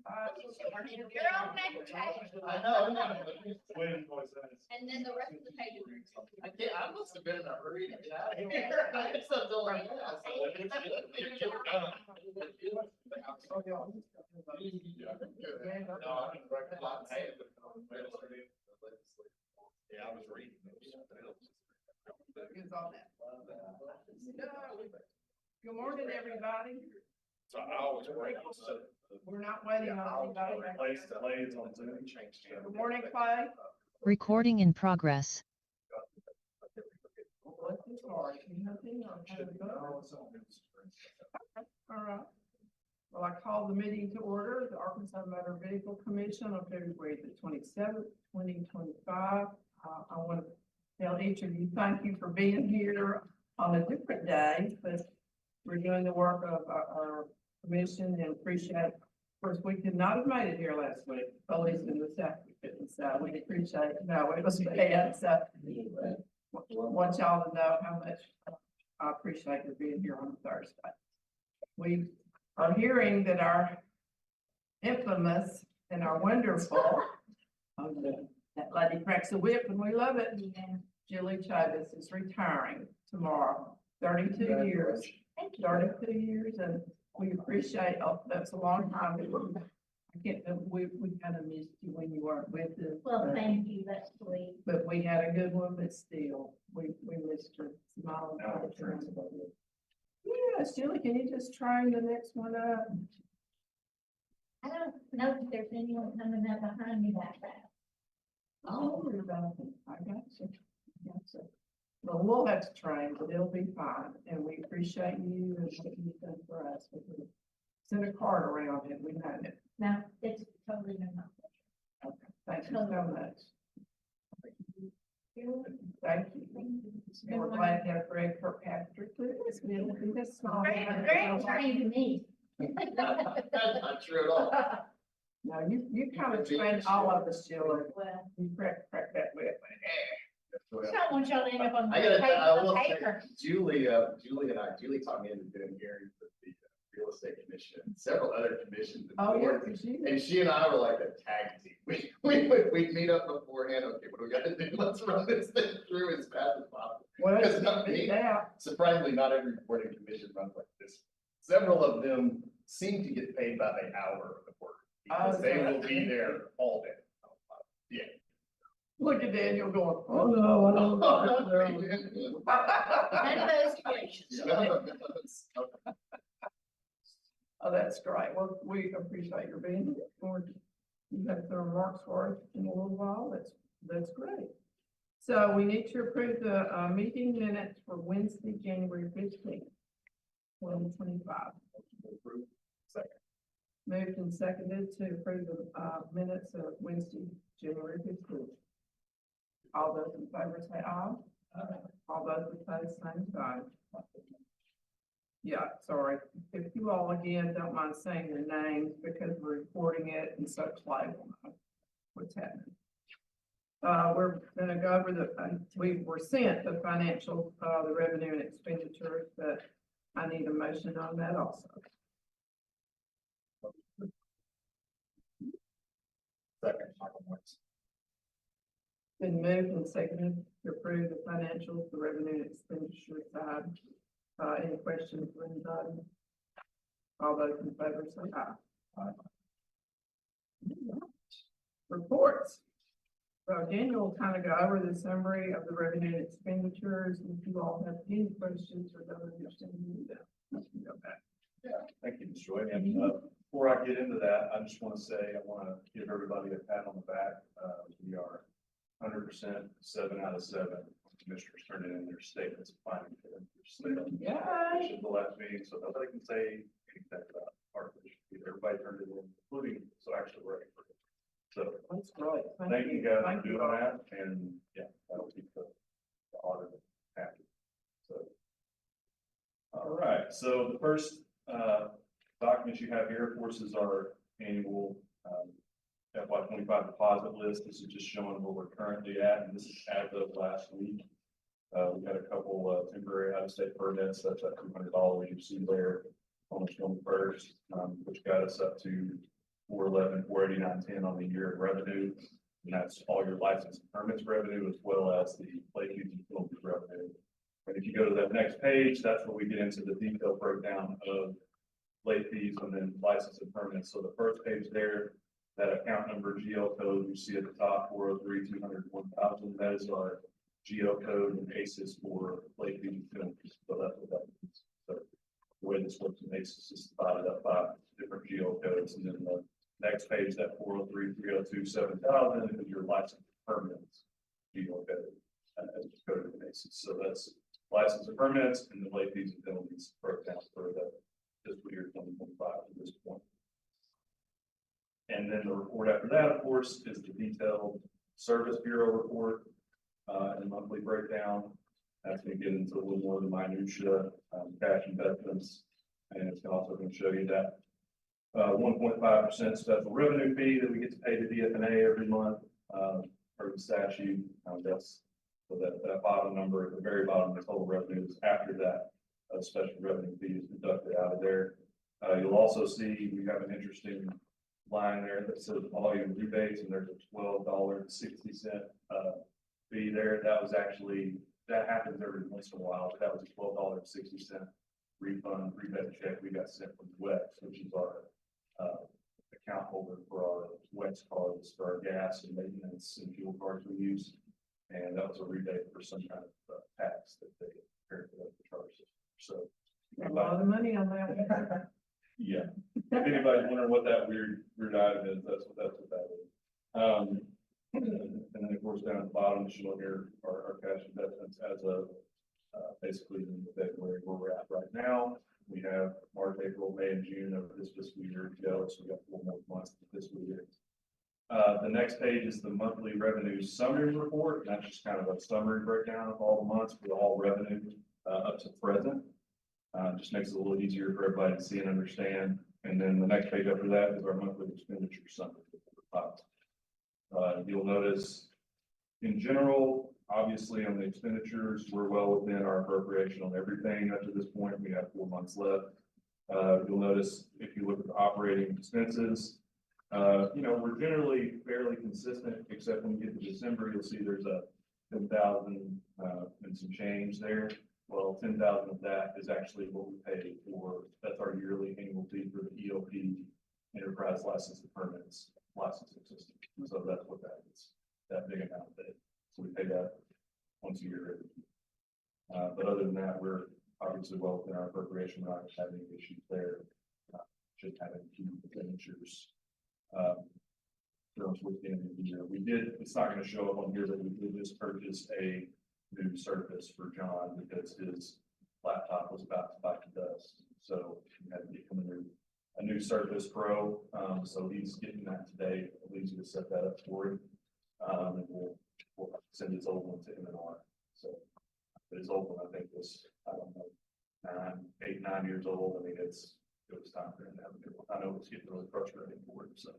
You're on next page. I know. And then the rest of the page. I must have been in a hurry to get out of here. I just don't like that. Yeah, I was reading. Is on that. Good morning, everybody. So I always break. We're not waiting on anybody. Replace delays on Zoom. Good morning, Clay. Recording in progress. All right. Well, I call the meeting to order, the Arkansas Motor Vehicle Commission on February the 27th, 2025. I want to tell each of you, thank you for being here on a different day, but we're doing the work of our commission and appreciate, of course, we could not have made it here last week, at least in the South. So we appreciate, no, it was bad, so want y'all to know how much I appreciate you being here on Thursday. We are hearing that our infamous and our wonderful, that lady cracks a whip and we love it. Julie Chavis is retiring tomorrow, 32 years, 32 years, and we appreciate, that's a long time. I can't, we kind of missed you when you weren't with us. Well, thank you, that's sweet. But we had a good one, but still, we missed her. Smile and touch. Yes, Julie, can you just try the next one up? I don't know if there's anyone coming up behind me that fast. Oh, you're about it. I got you. Well, we'll have to train, but it'll be fine, and we appreciate you and what you've done for us. We can send a card around it, we know it. No, it's totally not. Okay, thank you so much. Thank you. And we're glad to have Greg Kirkpatrick with us. We'll be this small. Greg trained me. That's not true at all. No, you kind of trained all of us, Julie. Well, You crack that whip. I don't want y'all to end up on the I will say, paper. Julie taught me into doing hearings with the real estate commission, and several other commissions. and Oh, yeah, boards. because you. And she and I were like a tag team. We'd meet up beforehand. Okay, what do we got to do? Let's run this thing through as fast as possible. Well, Because not beat me. that. Surprisingly, not every boarding commission runs like this. Several of them seem to get paid by the hour of the work. Because Oh, they so- will be there all day. Yeah. Look at Daniel going, oh, no, I don't know. None of those questions. Oh, that's great. Well, we appreciate your being here. Or you have some remarks for us in a little while. That's great. So we need to approve the meeting minutes for Wednesday, January 15th, 2025. Second. Moved and seconded to approve the minutes of Wednesday, January 15th. All those in favor say aye. All those opposed, same sign. Yeah, sorry. If you all again don't mind saying your names because we're recording it and so Clay will know what's happening. We're gonna go over we were sent the financial, the revenue and expenditures, but I need a motion on that also. Second, Michael Morris. Been moved and seconded to approve the financials, the revenue and expenditure side. Any questions for anybody? All those in favor say aye. Reports. So Daniel will kind of go over the summary of the revenue and expenditures. If you all have any questions or don't understand any of that, you can go back. Yeah, thank you, Ms. Joy. And before I get into that, I just want to say, I want to give everybody a pat on the back. We are 100%, 7 out of 7. Commissioners turned in their statements of finding. Yay. The last meeting, so nobody can say anything about artificial. Everybody turned it in, including, so actually we're ready for it. So That's great. thank you guys for Thank you doing all. that, and yeah, that'll keep the audit happy. So. All right, so the first document you have here, of course, is our annual FY25 deposit list. This is just showing where we're currently at, and this is as of last week. We had a couple temporary out-of-state permits, that's that $200 you see there on the 21st, which got us up to 411, 489.10 on the year in revenue. And that's all your license and permits revenue as well as the late fees and penalties revenue. And if you go to that next page, that's where we get into the detailed breakdown of late fees and then license and permits. So the first page there, that account number GL code you see at the top, 403-201,000, that is our GL code and ACES for late fees and penalties. So that's what that means. So the way this works in ACES is divided up by different GL codes, and then the next page, that 403-302-7,000 is your license permits GL code as coded in ACES. So that's license and permits and the late fees and penalties broke down for the fiscal year 2025 to this point. And then the report after that, of course, is the detailed Service Bureau report and monthly breakdown. That's going to get into a little more of the minutia, cash investments, and it's also going to show you that 1.5% special revenue fee that we get to pay to DFNA every month per the statute. That's so that bottom number at the very bottom, the total revenue is after that special revenue fee is deducted out of there. You'll also see we have an interesting line there that says volume rebates, and there's a $12.60 fee there. That was actually, that happens every once in a while, but that was a $12.60 refund rebate check we got sent from WEX, which is our account holder for our WEX cards for our gas and maintenance and fuel cards we use. And that was a rebate for some kind of tax that they prepared for the charge system. So A lot of money on that. yeah, if anybody's wondering what that weird item is, that's what that is. And then of course down at the bottom, you should look here, our cash investments as of basically in February where we're at right now. We have March, April, May, and June of this fiscal year to go, so we got 4 more months of the fiscal year. The next page is the monthly revenue summary report, and that's just kind of a summary breakdown of all the months with all revenue up to present. Just makes it a little easier for everybody to see and understand. And then the next page after that is our monthly expenditure summary. You'll notice in general, obviously on the expenditures, we're well within our appropriation on everything up to this point. We have 4 months left. You'll notice if you look at the operating expenses, we're generally fairly consistent, except when you get to December, you'll see there's a 10,000 and some change there. Well, 10,000 of that is actually what we pay for. That's our yearly annual fee for the EOP enterprise license and permits licensing system. So that's what that is, that big amount that, so we pay that once a year. But other than that, we're obviously well within our appropriation. We're not having any issues there. Should have any key expenditures. Towards the end of the year, we did, it's not going to show up on here, but we did just purchase a new Surface for John because his laptop was about to bite the dust. So we had to get him a new Surface Pro. So he's getting that today. It'll be easy to set that up for him. And we'll send his old one to M&R. So but his old one, I think, was, I don't know, 8, 9 years old. I mean, it was time for him to have a new one. I know it's getting really frustrating for him. So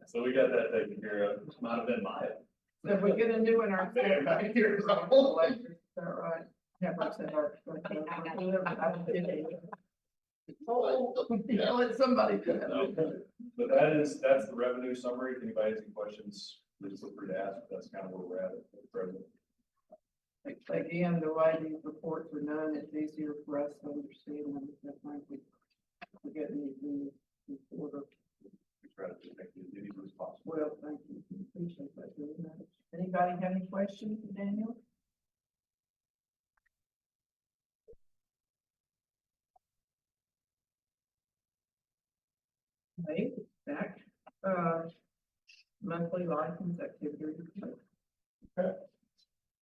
so we got that taken care of. Might have been mine. If we get a new one, our. Right here, so. Is that right? Have us in our. Let somebody do it. But that's the revenue summary. If anybody has any questions, please feel free to ask. That's kind of where we're at the present. Again, the way these reports are done, it's easier for us to understand them. We get anything in order. We try to make it as easy as possible. Well, thank you. Appreciate that very much. Anybody have any questions for Daniel? Okay, back, monthly license activity.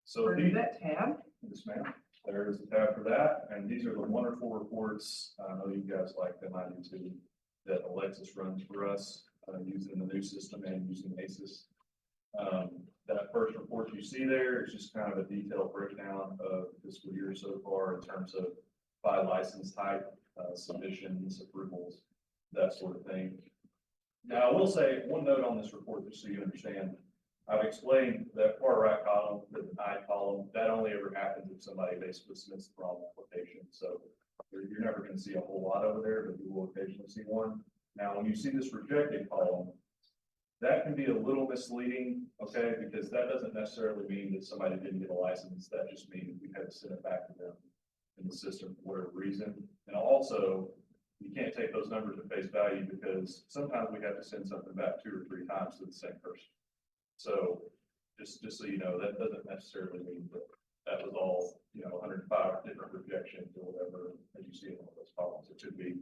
So Where is that tab? yes, ma'am. There's a tab for that, and these are the wonderful reports. I know you guys like them, I do too, that Alexis runs for us, using the new system and using ACES. That first report you see there is just kind of a detailed breakdown of the fiscal year so far in terms of by license type, submissions, approvals, that sort of thing. Now, I will say one note on this report, just so you understand. I've explained that far right column, the denied column, that only ever happens if somebody basically submits the wrong application. So you're never going to see a whole lot over there, but you will occasionally see one. Now, when you see this rejected column, that can be a little misleading, okay, because that doesn't necessarily mean that somebody didn't get a license, that just means we had to send it back to them in the system for whatever reason. And also, you can't take those numbers at face value because sometimes we have to send something back 2 or 3 times to the same person. So, just so you know, that doesn't necessarily mean that that was all, 105 different rejections or whatever, as you see in all those columns. It could be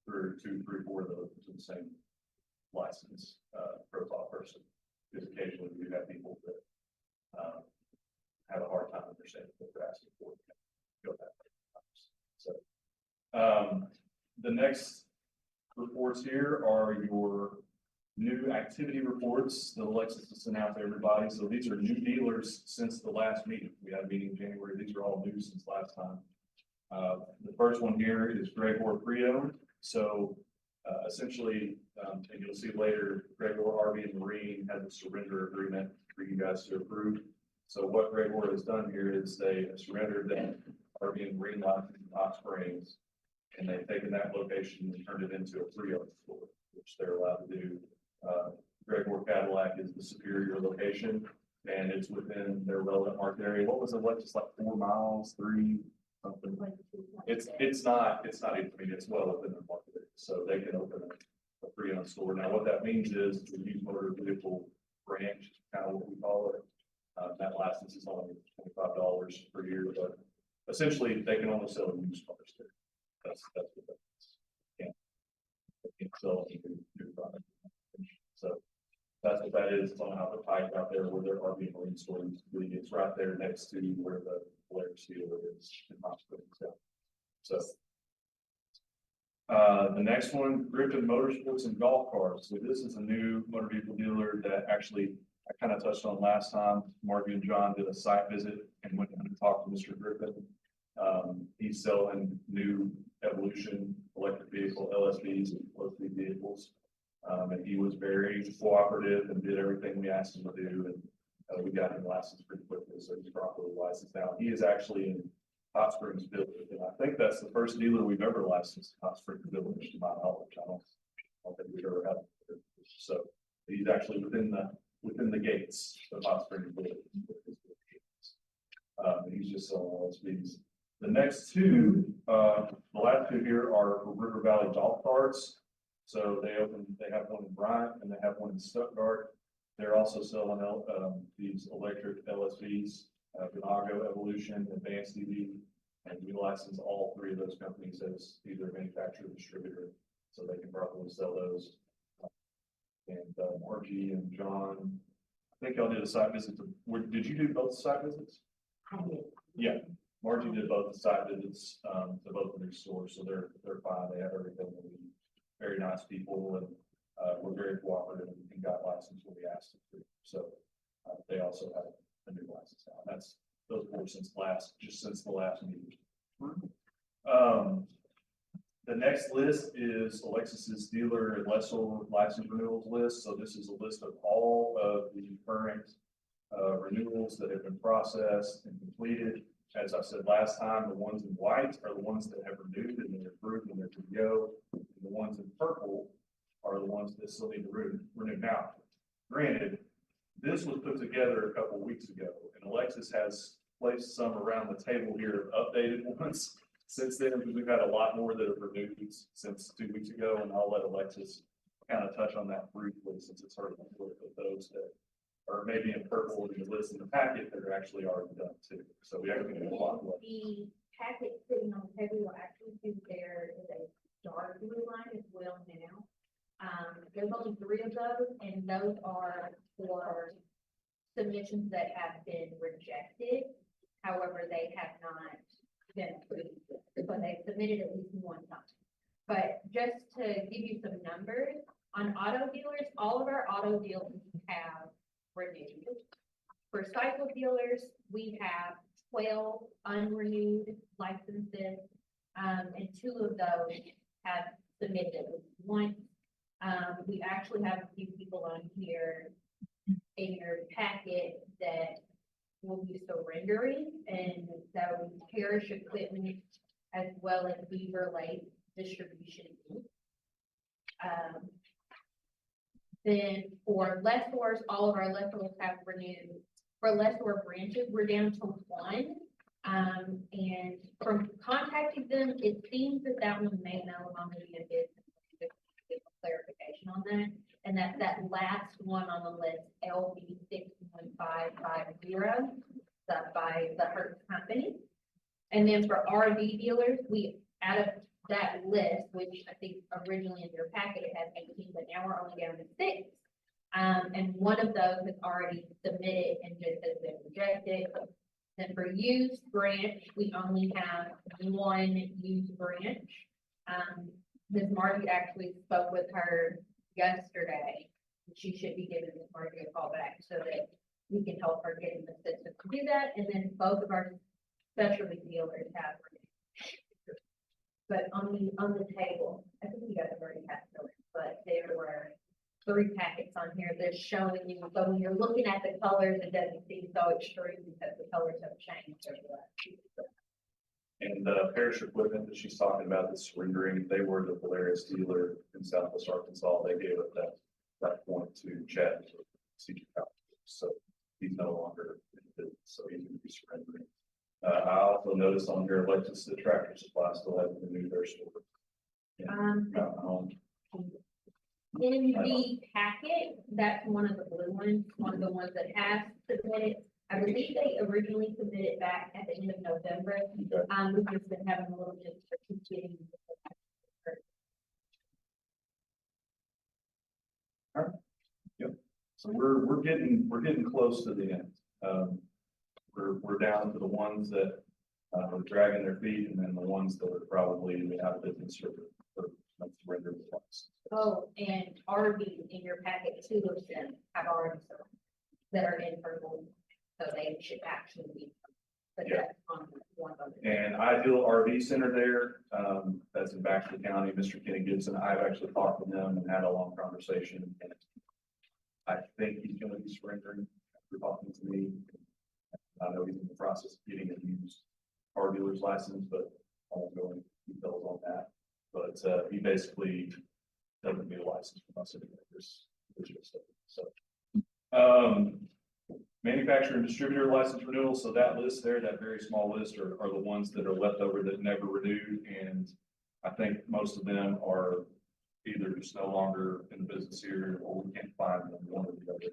2, 3, 4 of those to the same license, profile person. Because occasionally we have people that, have a hard time understanding what they're asking for. Go that way. So, the next reports here are your new activity reports that Alexis has sent out to everybody. So these are new dealers since the last meeting. We had a meeting in January. These are all new since last time. The first one here is Gregor Pre-owned. So essentially, and you'll see later, Gregor RV and Marine has a surrender agreement for you guys to approve. So what Gregor has done here is they have surrendered that RV and Marine license in Hot Springs, and they've taken that location and turned it into a pre-owned store, which they're allowed to do. Gregor Cadillac is the superior location, and it's within their relevant market area. What was it, just like 4 miles, 3, something? It's not, I mean, it's well within their market area, so they can open a pre-owned store. Now, what that means is the used motor vehicle branch, kind of what we call it. That license is only $25 per year, but essentially they can only sell used cars there. That's what that is. They can't sell new product. So that's what that is. It's on the pike out there where their RV and Marine store used to be. It's right there next to where the Blair Steel is in Hot Springs. So the next one, Griffin Motorsports and Golf Cars. So this is a new motor vehicle dealer that actually I kind of touched on last time. Marty and John did a site visit and went and talked to Mr. Griffin. He's selling new Evolution electric vehicle LSVs and low-speed vehicles. And he was very cooperative and did everything we asked him to do. And we got him licensed pretty quickly, so he's properly licensed now. He is actually in Hot Springs Village, and I think that's the first dealer we've ever licensed in Hot Springs Village, to my knowledge. I don't think we've ever had it. So he's actually within the gates of Hot Springs Village. He's just selling LSVs. The next two, the last two here are for River Valley Golf Carts. So they have one in Bryant and they have one in Stuttgart. They're also selling these electric LSVs, Venago, Evolution, Advanced EV, and we license all 3 of those companies as either manufacturer or distributor, so they can properly sell those. And Margie and John, I think y'all did a site visit. Did you do both site visits? I did. Yeah, Margie did both the site visits to both of their stores, so they're fine. They have everything they need. Very nice people, and we're very cooperative and got licensed when we asked them to. So they also have a new license now. That's those were since the last meeting. The next list is Alexis's dealer and lessor license renewals list. So this is a list of all of the current renewals that have been processed and completed. As I said last time, the ones in white are the ones that have renewed and they're approved and they're good to go. And the ones in purple are the ones that still need to renew. Now, granted, this was put together a couple weeks ago, and Alexis has placed some around the table here of updated ones since then, because we've had a lot more that have renewed since 2 weeks ago, and I'll let Alexis kind of touch on that briefly since it's hard to look at those that are maybe in purple in the list in the packet that are actually already done too. So we actually have a lot left. The packet sitting on the table will actually do there is a dark blue line as well now. There's only 3 of those, and those are for submissions that have been rejected. However, they have not been approved, but they submitted at least one time. But just to give you some numbers, on auto dealers, all of our auto dealers have renewed. For cycle dealers, we have 12 unrenewed licenses, and 2 of those have submitted once. We actually have a few people on here in your packet that will be surrendering, and so Parish Equipment as well as Beaver Lake Distribution. Then for lessors, all of our lessors have renewed. For lessor branches, we're down to one. And from contacting them, it seems that that one may no longer be a business. Just to get clarification on that. And that last one on the list, LB 61550, that's by the Hertz Company. And then for RV dealers, we, out of that list, which I think originally in your packet, it had 18, but now we're only down to 6. And one of those has already submitted and just has been rejected. Then for used branch, we only have one used branch. Ms. Margie actually spoke with her yesterday. She should be giving Ms. Margie a call back so that we can help her get in the system to do that. And then both of our specialty dealers have. But on the table, I think you guys already have those, but there were 3 packets on here. They're showing you, so when you're looking at the colors, it doesn't seem so extreme because the colors have changed over the last few years. And the Parish Equipment that she's talking about, the surrendering, they were the Polaris dealer in Southwest Arkansas. They gave up that point to Chad. So he's no longer in business, so he's going to be surrendering. I also noticed on your Lexus, the Tractor Supply still hasn't renewed their store. In the packet, that's one of the blue ones, one of the ones that has submitted. I believe they originally submitted back at the end of November. Okay. We've just been having a little just for getting. So we're getting close to the end. We're down to the ones that are dragging their feet, and then the ones that are probably out of business or surrender the funds. Oh, and RV in your packet, 2 of them have already sold that are in purple, so they should actually be. But Yeah. that's on one of them. And Ideal RV Center there, that's in Baxter County, Mr. Kenny Gibson, I've actually talked with them and had a long conversation. And I think he's gonna be surrendering after talking to me. I know he's in the process of getting a used car dealer's license, but I won't go into details on that. But, he basically doesn't need a license from us anymore. So, manufacturer and distributor license renewal. So that list there, that very small list are the ones that are left over that never renewed. And I think most of them are either just no longer in the business here, or we can't find them, one or the other.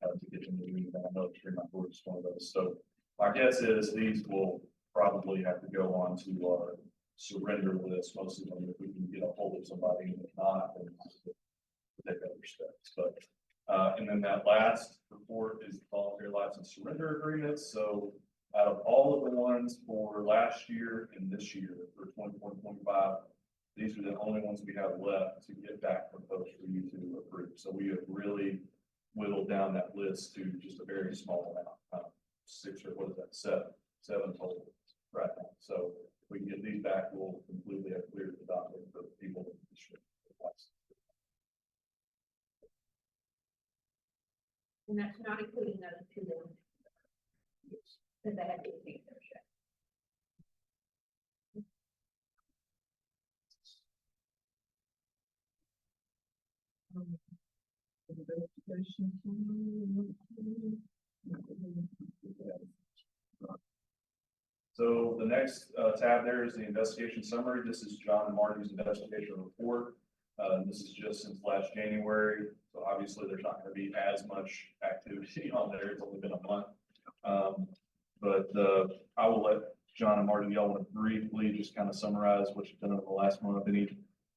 To get them to do that. I know Tremont Board is one of those. So my guess is these will probably have to go on to our surrender list, most of them, if we can get a hold of somebody, and if not, then we'll take other steps. But, and then that last report is the voluntary license surrender agreements. So out of all of the ones for last year and this year for 24-25, these are the only ones we have left to get back from folks for you to approve. So we have really whittled down that list to just a very small amount, 6 or what is that, seven total right now. So if we can get these back, we'll completely have cleared the docket for people in the district. And that's not including those 2 ones, because they had to take their share. So the next tab there is the investigation summary. This is John and Marty's investigation report. This is just since last January. So obviously there's not going to be as much activity on there. It's only been a month. But I will let John and Marty, y'all want to briefly just kind of summarize what you've done over the last month.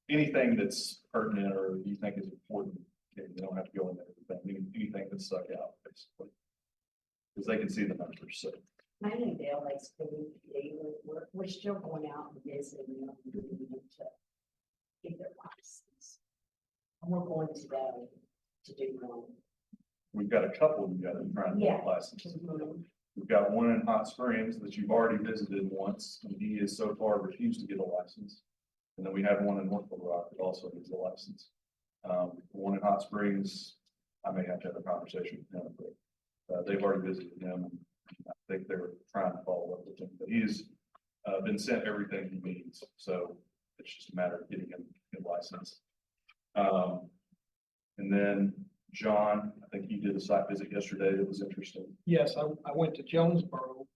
Anything that's pertinent or you think is important. You don't have to go into everything. Anything that stuck out, basically. Because they can see the numbers. So. I know Dale likes we're still going out and visiting them to get their license. And we're going today to do one. We've got a couple you got to try and get licenses. We've got one in Hot Springs that you've already visited once, and he has so far refused to get a license. And then we have one in North Little Rock that also needs a license. One in Hot Springs, I may have to have a conversation with him, but they've already visited him. And I think they're trying to follow up with him, but he's been sent everything he needs. So it's just a matter of getting him a license. And then John, I think you did a site visit yesterday that was interesting. Yes, I went to Jonesboro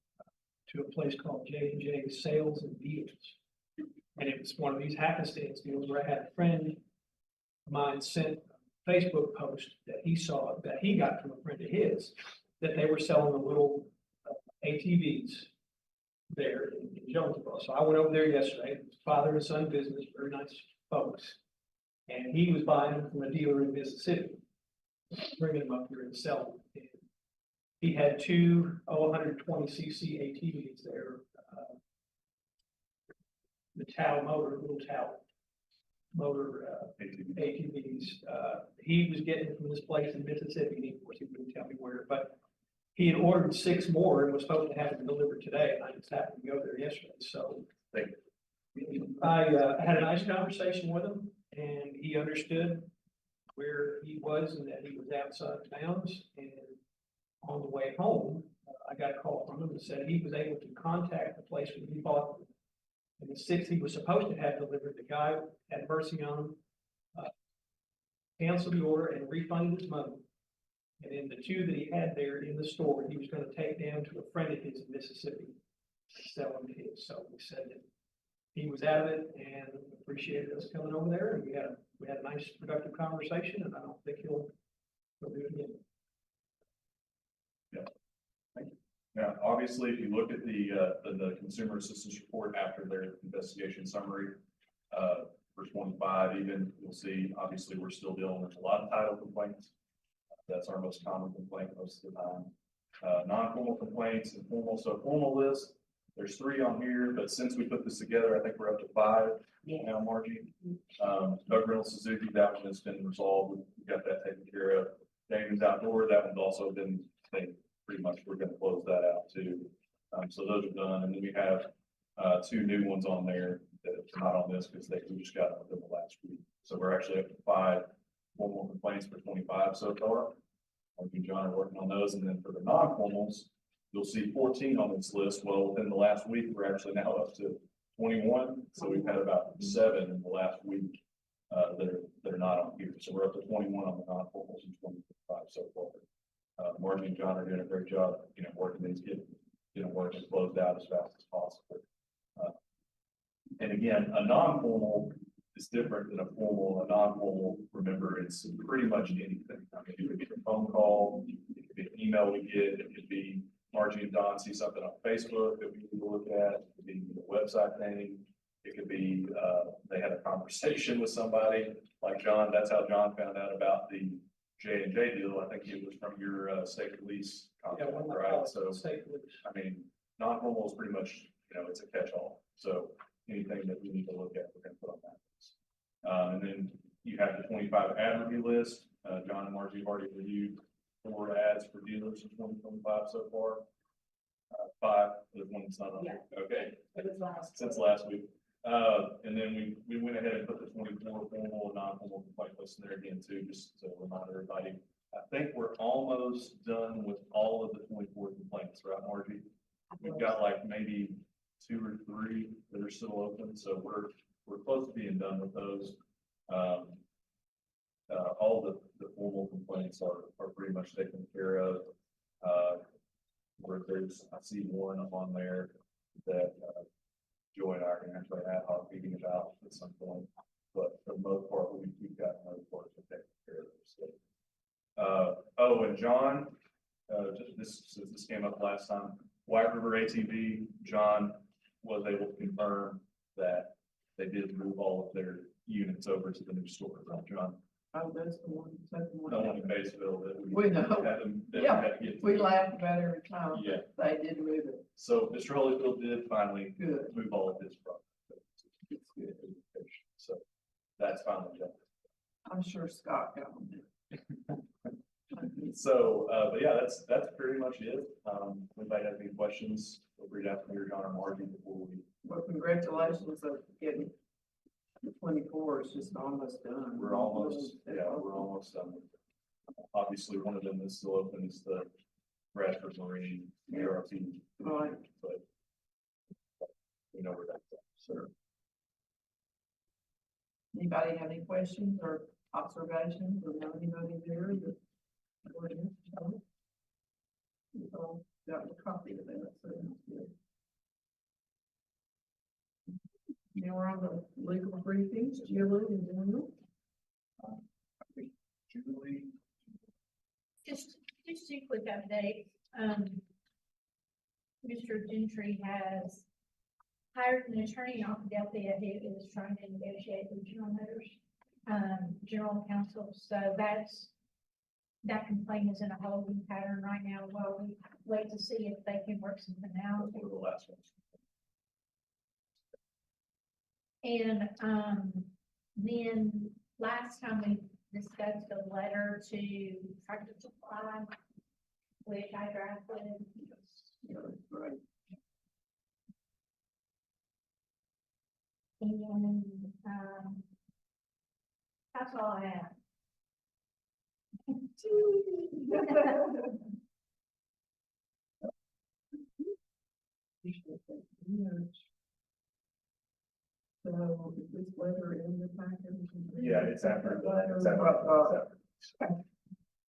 to a place called J&J Sales and Deals. And it was one of these happenstance deals where I had a friend of mine sent a Facebook post that he saw, that he got from a friend of his, that they were selling the little ATVs there in Jonesboro. So I went over there yesterday, it was father and son business, very nice folks. And he was buying them from a dealer in Mississippi, bringing them up here and selling them. And he had two 120cc ATVs there, the Tao motor, little Tao motor, ATVs. He was getting it from this place in Mississippi, and of course he wouldn't tell me where, but he had ordered 6 more and was supposed to have them delivered today, and I just happened to go there yesterday, so. Thank I had a nice conversation with him, and he understood where he was and that he was outside of bounds. And on the way home, I got a call from him that said he was able to contact the place where he bought them. And the 6 he was supposed to have delivered, the guy had mercy on him, canceled the order and refunded his money. And then the 2 that he had there in the store, he was gonna take down to a friend of his in Mississippi, sell them to his. So we said that he was out of it and appreciated us coming over there, and we had a nice productive conversation, and I don't think he'll do it again. Now, obviously, if you look at the consumer assistance report after their investigation summary, for 25 even, you'll see, obviously, we're still dealing with a lot of title complaints. That's our most common complaint most of the time. Non-formal complaints and formal, so formal list, there's 3 on here, but since we put this together, I think we're up to 5 now, Margie. Doug Reynolds Suzuki, that one has been resolved. We got that taken care of. Damon's Outdoor, that one's also been, I think, pretty much we're gonna close that out too. So those are done. And then we have 2 new ones on there that are not on this because we just got them within the last week. So we're actually up to 5 formal complaints for 25 so far. Margie and John are working on those. And then for the non-formals, you'll see 14 on this list. Well, within the last week, we're actually now up to 21. So we've had about 7 in the last week that are not on here. So we're up to 21 on the non-formals and 25 so far. Margie and John are doing a great job, working these, getting work and closed out as fast as possible. And again, a non-formal is different than a formal. A non-formal, remember, it's pretty much anything. I mean, it could be a phone call, it could be an email we get, it could be Margie and Don see something on Facebook that we need to look at, it could be a website thing, it could be they had a conversation with somebody like John. That's how John found out about the J&J deal. I think it was from your state police contact, right? So, I mean, non-formal is pretty much, it's a catch-all. So anything that we need to look at, we're going to put on that list. And then you have the 25 ad review list. John and Margie have already reviewed 4 ads for dealers in 2025 so far. 5, there's one that's not on there. Okay. It was Since last week. And then we went ahead and put the 24 formal and non-formal complaint list in there again too, just to remind everybody. I think we're almost done with all of the 24 complaints, right, Margie? We've got like maybe 2 or 3 that are still open, so we're close to being done with those. All the formal complaints are pretty much taken care of. Where I see one on there that Joy and I are going to actually ad hoc meeting about at some point, but for the most part, we've got another part to take care of this. Oh, and John, since this came up last time, White River ATV, John was able to confirm that they did move all of their units over to the new store, right, John? Oh, that's the one, second one. No one in Batesville that We know. had them. that Yeah, had to get- We laugh about it every time. Yeah, They did move it. so Mr. Holyfield did finally Good. move all of his product. It's good. So that's finally done. I'm sure Scott got them. So, but yeah, that's pretty much it. If anybody has any questions, feel free to ask me or John or Margie before we. Well, congratulations on getting the 24 is just almost done. We're almost done. Obviously, one of them is still open, is the Bradford Marine ARP, Right. but we know where that's at. So, Anybody have any questions or observations or know anybody there that? So, got a copy of that, so that's good. Now we're on the legal briefings, Julie and Daniel. Julie, Just two quick updates. Mr. Gentry has hired an attorney in Philadelphia who is trying to negotiate with General Motors, general counsel. So that complaint is in a holding pattern right now while we wait to see if they can work something out. one of the last ones. And, then last time we discussed a letter to Tractor Supply, which I drafted. Yeah, right. And, that's all I have. So is this letter in the packet? Yeah, it's after. It's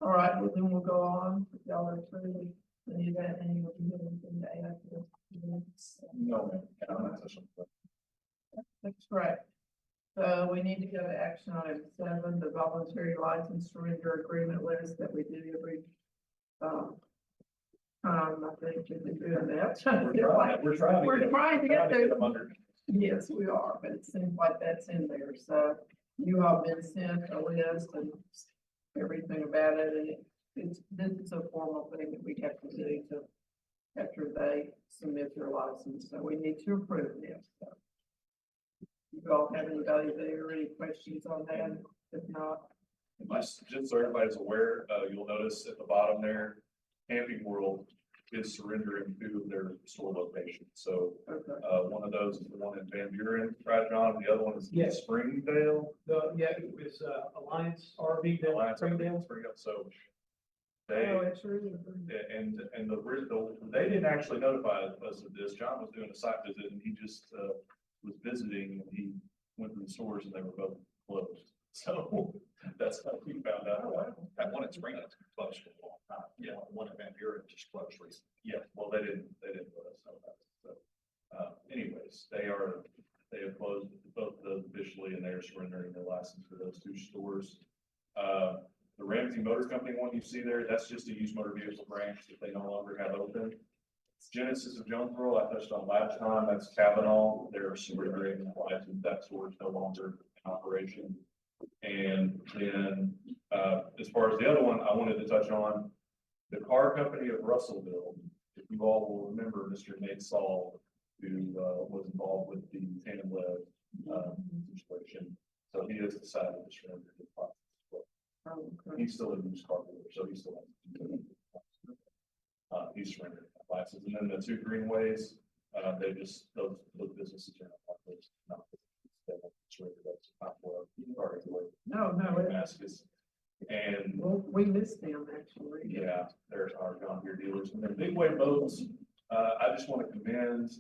All right, well, then we'll go on. If y'all are through, any of that, any of you have anything to add to this? No, ma'am. That's correct. So we need to go to action item 7, the voluntary license surrender agreement list that we do every, I think we've been doing that. We're trying. We're trying to get them through. under. Yes, we are, but it seems like that's in there, so you all been sent a list and everything about it, and this is a formal thing that we have to do to, after they submit their license, so we need to approve this, so. You all have anybody there, any questions on that? If not, Just so everybody's aware, you'll notice at the bottom there, Camping World is surrendering 2 of their store locations. So, okay. one of those is the one in Van Buren, right, John? The other one is in Yes. Springdale. It was, Alliance RV down in Alliance, Springdale. So Oh, they, it's really good. and they didn't actually notify us of this. John was doing a site visit and he just, was visiting and he went to the stores and they were both closed. So that's how we found out. That one in Springdale closed for a long time. Yeah, one in Van Buren just closed recently. Yeah, well, they didn't let us know that. So, anyways, they have closed both of those officially and they are surrendering their license for those 2 stores. The Ramsey Motor Company one you see there, that's just a used motor vehicle branch that they no longer have open. Genesis of Jonesboro, I touched on last time, that's Kavanaugh, they're surrendering the license, that store is no longer in operation. And then, as far as the other one, I wanted to touch on the car company of Russellville. If you all will remember, Mr. Nate Saul, who, was involved with the tandem lev, situation. So he has decided to surrender his license. Oh, okay. He's still a used car dealer, so he's still. He's surrendered that license, and then the 2 greenways, they just, those businesses are not. They won't surrender those, not for, or anyway. No, Damascus. And well, we missed them actually. yeah, there's our John Deere dealers, and then Big Wave Boats, I just want to commend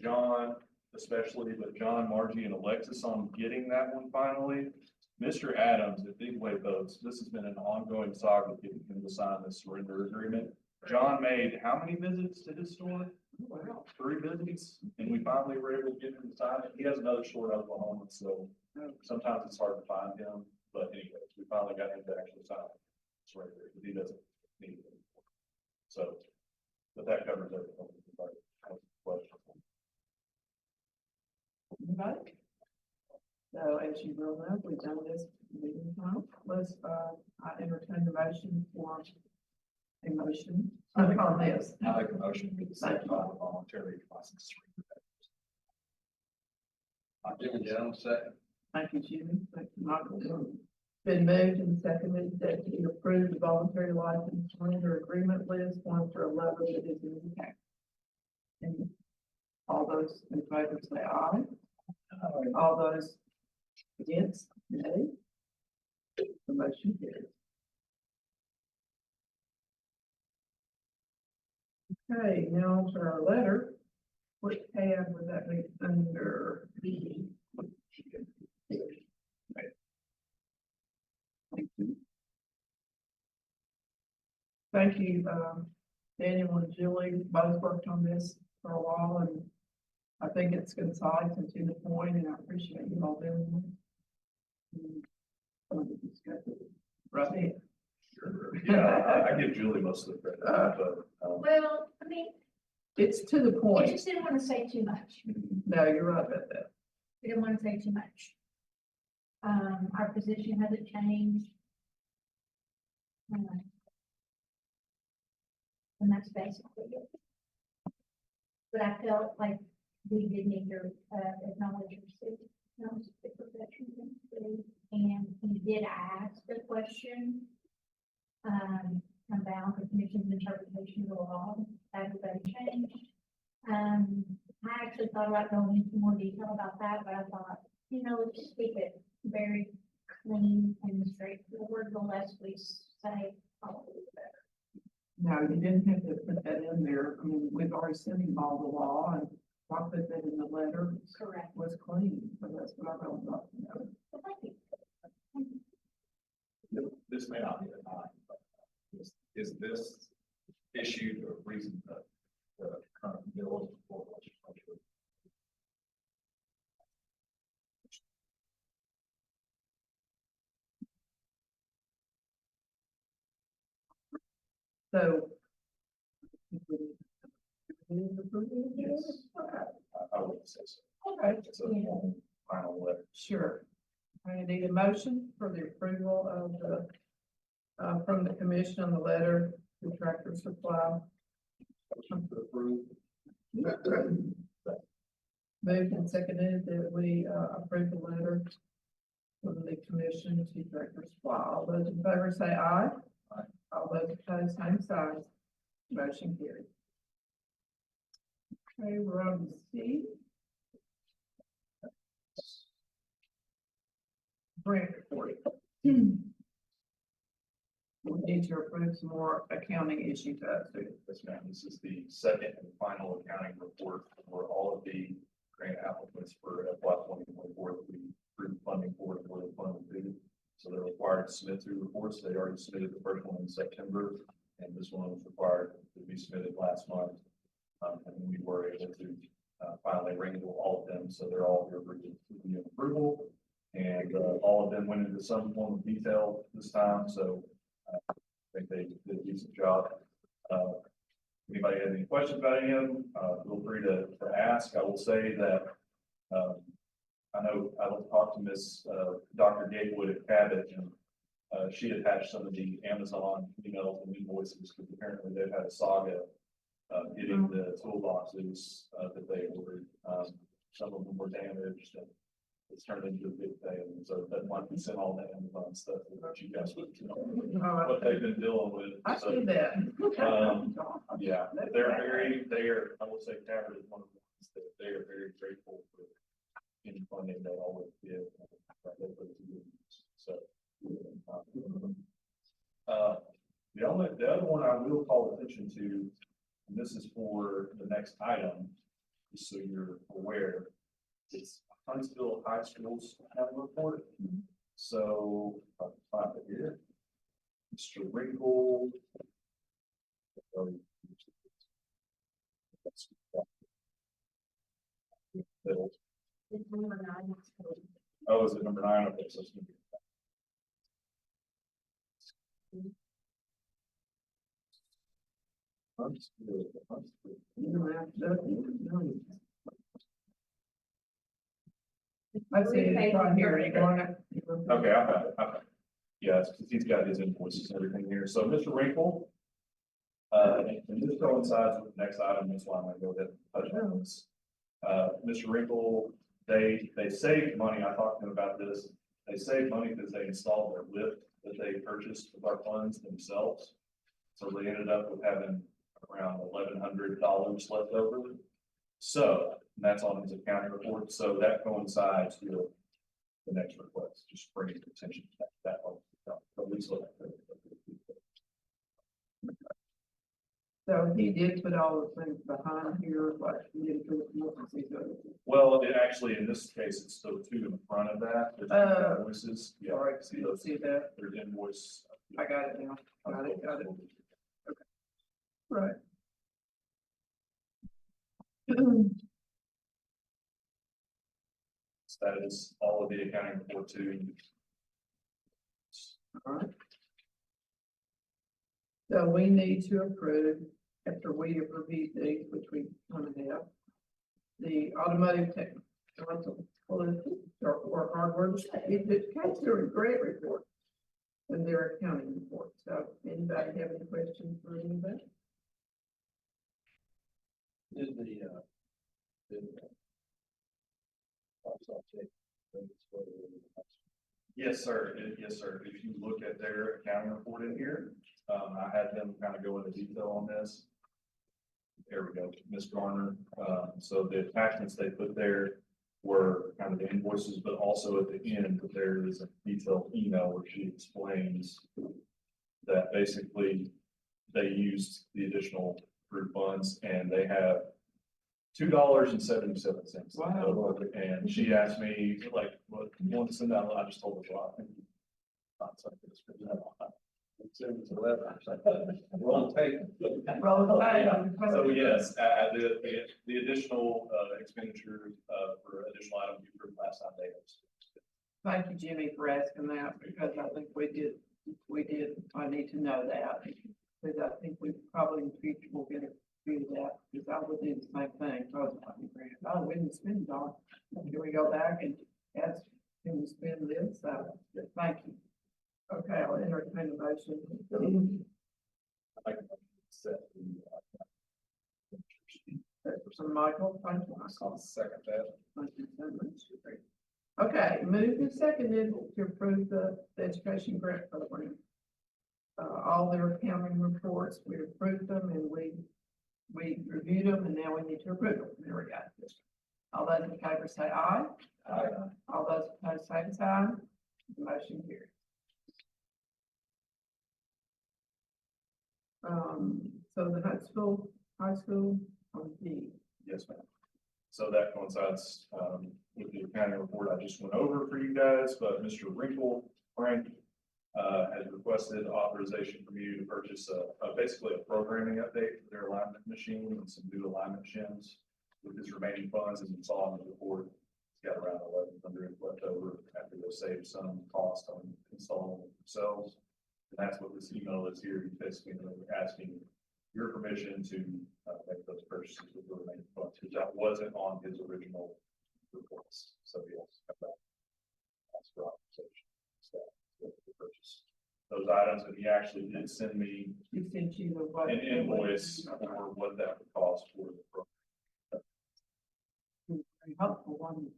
John, especially, but John, Margie, and Alexis on getting that one finally. Mr. Adams at Big Wave Boats, this has been an ongoing saga getting him to sign this surrender agreement. John made how many visits to his store? Wow. 3 visits, and we finally were able to get him to sign it. He has another store in Oklahoma, so sometimes it's hard to find him, but anyways, we finally got him to actually sign it. It's right there, but he doesn't need it anymore. So, but that covers everything. Questions? Anybody? So as you will know, we've done this meeting time. Let's, I entertain the motion for a motion. On this. I make a motion to accept all the voluntary license. Jimmy Jones, second. Thank you, Jimmy. Thank you, Michael. Been moved and seconded that we approve the voluntary license surrender agreement list, form for 11 that is in the packet. And all those in favor say aye. All those against, nay. The motion carries. Okay, now to our letter. What tab would that be under? B? Thank you, Daniel and Julie, both worked on this for a while, and I think it's concise and to the point, and I appreciate you all doing it. Right, Sure. Yeah, I give Julie most of the credit, but, Well, I mean, it's to the I point. just didn't want to say too much. No, you're right about that. We didn't want to say too much. Our position hasn't changed. And that's basically it. But I felt like we did need to, acknowledge the profession. And he did ask a question, about the commission's interpretation of the law, that has been changed. I actually thought about going into more detail about that, but I thought, let's just keep it very clean and straightforward, the less we say, probably the better. No, you didn't have to put that in there. I mean, we've already sent him all the law, and I put that in the letter. Correct. Was clean, so that's what I don't know. So thank you. this may not be the time, but is this issue the reason that the current bill is before legislature? So. Yes. I would say so. Okay, It's a final letter. sure. I need a motion for the approval of the, from the commission on the letter to Tractor Supply. Motion to approve. Moved and seconded that we, approve the letter from the commission to Tractor Supply. All those in favor say aye. Aye. All those opposed, same sign. Motion carried. Okay, we're on to C. Grant report. We need to approve some more accounting issues to us. Yes, ma'am. This is the second and final accounting report for all of the grant applicants for FY 2024 that we approved funding for and were funded to. So they're required to submit 2 reports. They already submitted the first one in September, and this one was required to be submitted last month. And we were able to finally wrangle all of them, so they're all here for the approval. And all of them went into some form of detail this time, so I think they did a decent job. Anybody have any questions about any of them, feel free to ask. I will say that I know I will talk to Miss Dr. Gatewood at Cabot, and she attached some of the Amazon emails and invoices, because apparently they've had a saga getting the toolboxes that they ordered. Some of them were damaged, and it's turned into a big thing. So that might be sent all the Amazon stuff that you guys would know what they've been dealing with. I So, see that. yeah, they are, I will say Cabot is one of the ones that they are very grateful for any funding they always give. So, the other one I will call attention to, and this is for the next item, just so you're aware, it's Huntsville High School's annual report. So, I'll find it here. Mr. Wrinkle. It's number 9. Oh, is it number 9? Okay, so it's gonna be. I see it right here. You want it? Okay, I found it. Okay. Yeah, it's because he's got his invoices and everything here. So Mr. Wrinkle. And this coincides with the next item, that's why I'm gonna go ahead and touch on this. Mr. Wrinkle, they saved money. I talked to him about this. They saved money because they installed their lift that they purchased with our funds themselves. So they ended up with having around $1,100 left over. So and that's on his accounting report. So that coincides with the next request, just bringing attention to that one. At least look at it. So he did put all the things behind here, like he did do it. Well, it actually, in this case, it's still 2 in front of that. There's 2 invoices. Yeah, All right, see those, see that? there's invoice. I got it now. Got it. Right. That is all of the accounting report to. Alright. So we need to approve, after we have reviewed these, which we kind of have, the automotive technological or hardware, it's their grant report and their accounting report. So anybody have any questions for anybody? Did the Yes, sir. Yes, sir. If you look at their accounting report in here, I had them kind of go into detail on this. There we go, Ms. Garner. So the attachments they put there were kind of the invoices, but also at the end, there is a detailed email where she explains that basically they used the additional group funds and they have $2.77. Wow. And she asked me, like, what you want to send out? I just told her, well, I think. Roll tape. Roll tide. So yes, the additional expenditure for additional items you approved last time, they. Thank you, Jimmy, for asking that, because I think we did, I need to know that. Because I think we probably in the future will get a few of that, because I would do the same thing, oh, we didn't spend it all. Here we go back and ask, can we spend this, thank you. Okay, I'll entertain a motion. From Michael, thank you. I'll second that. Thank you so much. Okay, moved and seconded to approve the education grant program. All their accounting reports, we approved them and we reviewed them and now we need to approve them. There we go. All those in favor say aye. Aye. All those opposed, same sign. The motion carries. So the high school on D. Yes, ma'am. So that coincides with the accounting report I just went over for you guys, but Mr. Frank has requested authorization from you to purchase basically a programming update for their alignment machine and some new alignment shims with his remaining funds. As you saw in the report, he's got around 1,100 left over after they save some cost on installing it themselves. And that's what this email is here. He's basically asking your permission to make those purchases with the remaining funds, which that wasn't on his original reports. So he has to come back. Ask for authorization. To purchase those items, and he actually did send me He sent you the what? an invoice for what that would cost for the program. Very helpful one.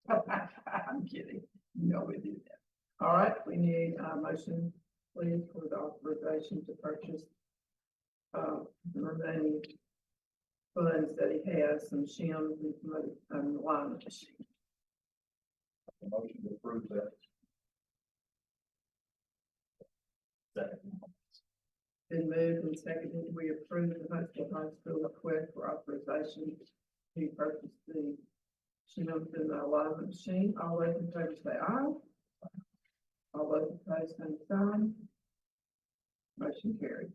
I'm kidding. No, we did that. All right, we need a motion, please, for the authorization to purchase the remaining funds that he has, some shims and some other, alignment machine. The motion to approve that. Been moved and seconded, we approve the Huntsville High School request for authorization to purchase the shims and the alignment machine. All those in favor say aye. All those opposed, same sign. Motion carried.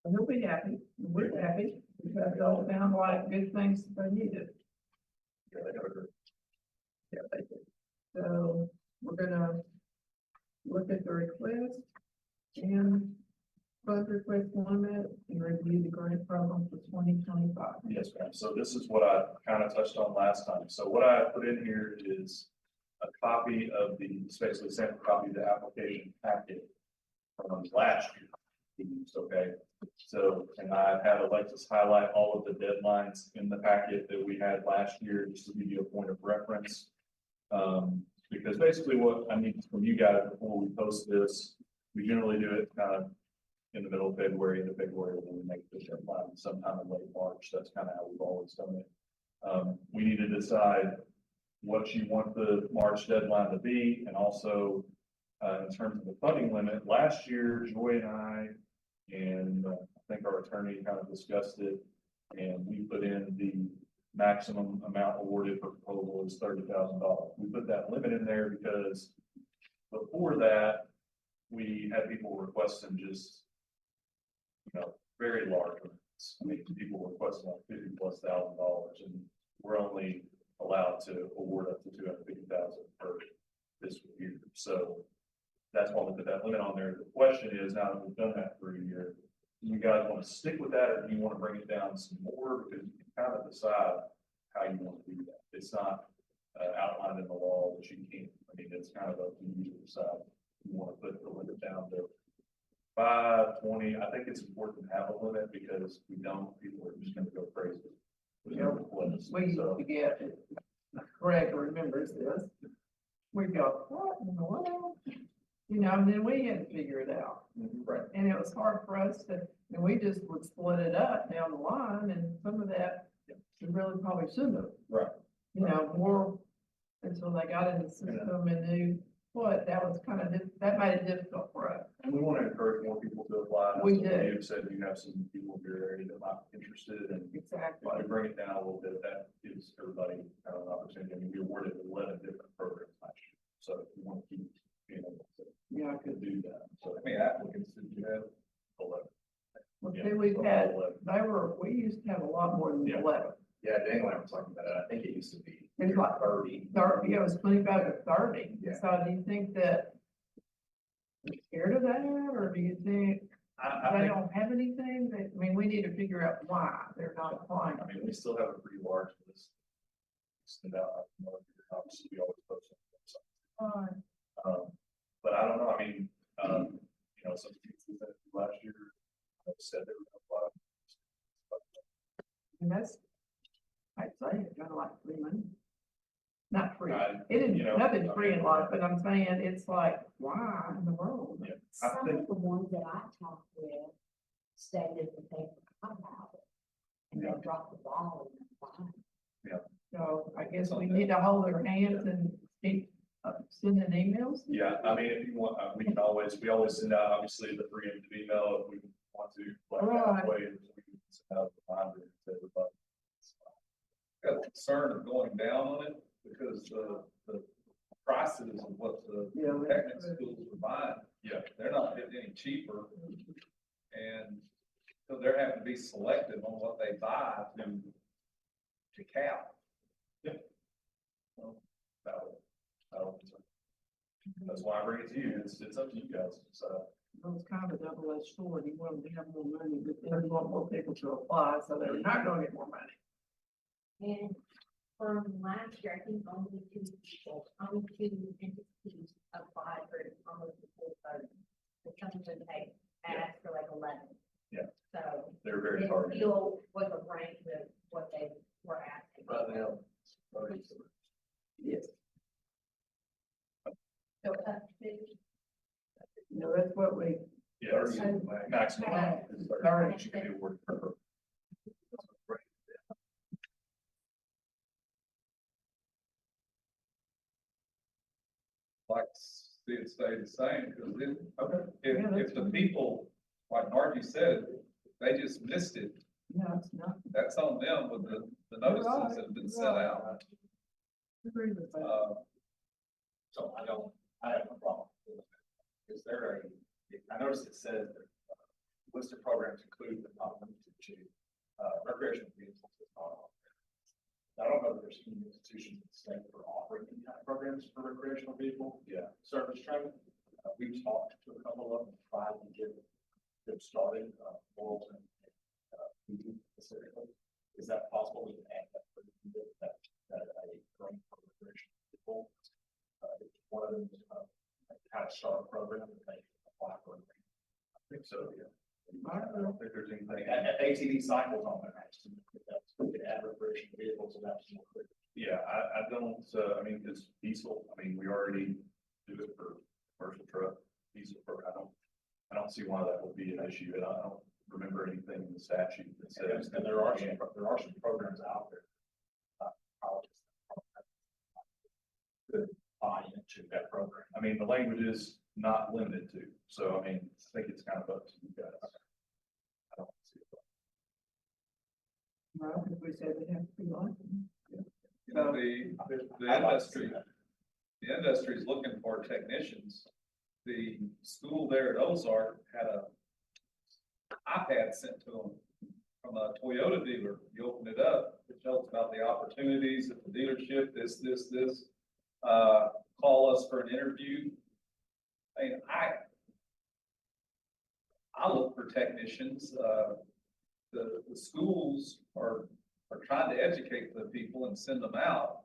And he'll be happy, we're happy, because it all sound like good things they needed. Yeah, they got a group. Yeah, they did. So we're gonna look at the request and fund request limit and review the grant program for 2025. Yes, ma'am. So this is what I kind of touched on last time. So what I put in here is a copy of it's basically a sample copy of the application packet from last year. Okay, so, and I had Alexis highlight all of the deadlines in the packet that we had last year, just to give you a point of reference. Because basically what I need from you guys before we post this, we generally do it kind of in the middle of February, into February, when we make the deadline sometime in late March. That's kind of how we've always done it. We need to decide what you want the March deadline to be, and also in terms of the funding limit. Last year, Joy and I, and I think our attorney kind of discussed it, and we put in the maximum amount awarded for proposal is $30,000. We put that limit in there because before that, we had people requesting just, very large amounts. I mean, people requesting like $50,000+, and we're only allowed to award up to $250,000 per fiscal year. So that's why we put that limit on there. The question is, now that we've done that for a year, do you guys want to stick with that, or do you want to bring it down some more? Because you can kind of decide how you want to do that. It's not outlined in the law that you can't. I mean, it's kind of up to you to decide. You want to put the limit down to 5, 20. I think it's important to have a limit, because we don't, people are just going to go crazy. with Yeah. requests. We used So, to get, Greg remembers this. We go, what in the world? You know, and then we had to figure it out. right, And it was hard for us to, and we just would split it up down the line, and some of that, we really probably shouldn't have. right. You know, more until they got in the system and knew what, that was kind of, that made it difficult for us. And we want to encourage more people to apply. We So do. You said you have some people in your area that might be interested, and Exactly. if we bring it down a little bit, that gives everybody kind of an opportunity. I mean, we awarded 11 different programs last year, so we want to keep being able Yeah, to do that. So, How many applicants did you have? 11. well, Yeah, see, we've so had, 11. we used to have a lot more than Yeah. 11. Yeah, Dan and I were talking about it. I think it used to be It's like 30. 30, yeah, it was 25 to 30. Yeah. So do you think that you're scared of that, or do you think I they think, don't have anything? I mean, we need to figure out why they're not applying. I mean, we still have a pretty large list. Send out, obviously, we always post on the website. But I don't know, I mean, some people that last year said they were going to apply. And that's, I'd say it's kind of like free money. Not free. I- It isn't, you know, nothing's I free in mean, life, but I'm saying it's like, why in the world? Yeah. I Some think- of the ones that I talked with stated that they forgot about it. And they dropped the ball in the line. So I guess we need to hold their hands and keep sending emails. Yeah, I mean, if you want, we always send out, obviously, the preemptive email if we want to, like, Right. that way, we can send out a reminder to everybody. Got concern of going down on it because the prices of what the Yeah. technical schools are buying, Yeah, they're not getting any cheaper. And so they're having to be selective on what they buy to cap. that's why I bring it to you, it's up to you guys, so. It was kind of a double-edged sword. You want them to have more money, but then you want more people to apply, so they're not gonna get more money. And from last year, I think only two entities applied for almost the full vote. The company they asked for like 11. Yeah. So They're very it targeted. still was a range of what they were asking. Right now. Yes. So up to, You know, that's what we, Yeah, it's 30 maximum. Max. 30. That you can be awarded per. Like, see it stay the same, because Yeah, that's if the fine. people, like Margie said, they just missed it, no, it's not. that's on them with the notices that have been sent out. Agree with that. So I have no problem. with that. Is there I noticed it says that list of programs include but not limited to recreational vehicles. I don't know that there's any institutions in the state that are offering any kind of programs for recreational vehicle. Yeah. Service training. We've talked to a couple of them, tried to get them started, Morrilton, specifically. Is that possible? We can add that for that a grant for recreational vehicle. One of them, how to start a program that they can apply for. I think so, yeah. I don't think there's anything. ATV cycles on there, actually. We could add recreational vehicles and that's more clear. Yeah, I don't, I mean, it's diesel, I mean, we already do it for commercial truck, diesel, I don't see why that would be an issue, and I don't remember anything in the statute that says. And there are some programs out there. Colleges could buy into that program. I mean, the language is not limited to, so I mean, I think it's kind of up to you guys. I don't see it. Well, if we said they have to be licensed. You know, the industry is looking for technicians the school there at Ozark had a iPad sent to them from a Toyota dealer. You open it up, it tells about the opportunities at the dealership, this. Call us for an interview. I mean, I look for technicians, the schools are trying to educate the people and send them out.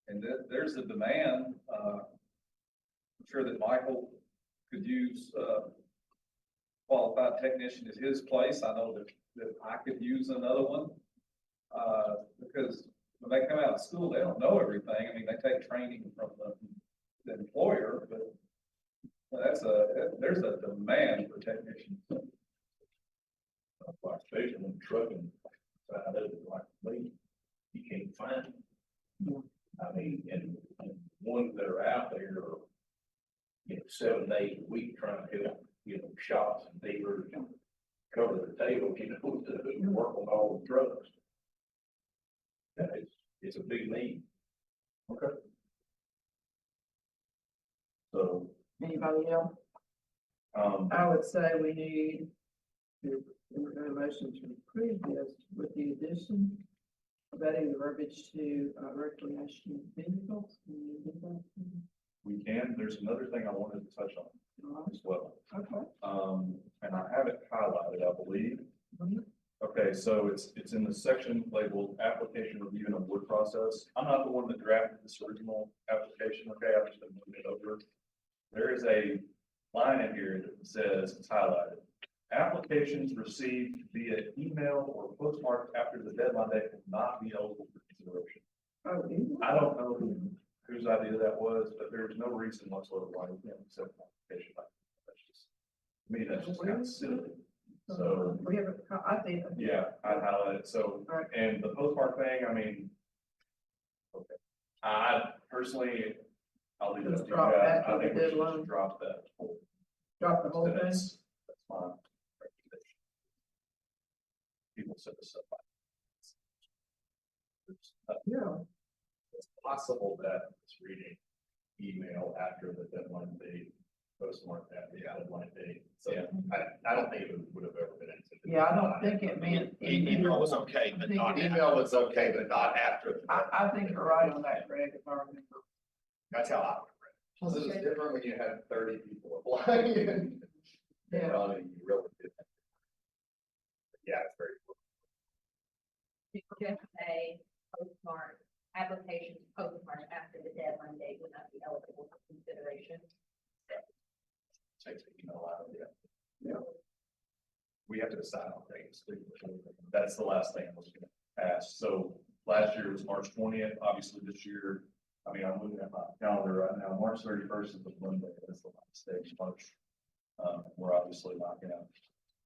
And there's a demand, I'm sure that Michael could use, qualified technician at his place. I know that I could use another one. Because when they come out of school, they don't know everything. I mean, they take training from the employer, but there's a demand for technicians. Like station and trucking, side of it, like me, you can't find them. I mean, and ones that are out there are, 7 days a week trying to help, shops and dealers cover their table, to work on all the trucks. That it's a big need. Okay. So, Anybody else? I would say we need to, a motion to approve this with the addition of adding the verbiage to recreation vehicles. we can, there's another thing I wanted to touch on as well. Okay. And I have it highlighted, I believe. Mhm. Okay, so it's in the section labeled application review and award process. I'm not the one that drafted this original application, okay, I've just been moving it over. There is a line in here that says, it's highlighted. Applications received via email or postmarked after the deadline date will not be eligible for consideration. Oh, I don't know whose idea that was, but there's no reason whatsoever why we can't accept an application like that. That's just, to me, that's just kind of silly. So, we have, I think. yeah, I highlighted, so, Right. and the postmark thing, I mean, okay. I personally, I'll leave it up to Just you drop guys. that I to think the we should deadline. just drop that. Drop the whole thing. That's fine. People set this up. Yeah. It's possible that it's reading email after the deadline date, postmark that the deadline date. So I don't think it would have ever been intended. Yeah, I don't think it meant. Email was okay, but I not, think it- email was okay, but not after. I think you're right on that, Greg, if I remember. That's how I would read it. Plus, it was different when you had 30 people applying. Yeah. You really did. Yeah, it's very cool. Just say postmark, applications postmark after the deadline date would not be eligible for consideration. Takes the email out of it. Yeah. We have to decide on dates. That's the last thing I was gonna ask. So last year was March 20th, obviously this year, I mean, I'm looking at my calendar right now, March 31st is the Monday, that's the last day of March. We're obviously not gonna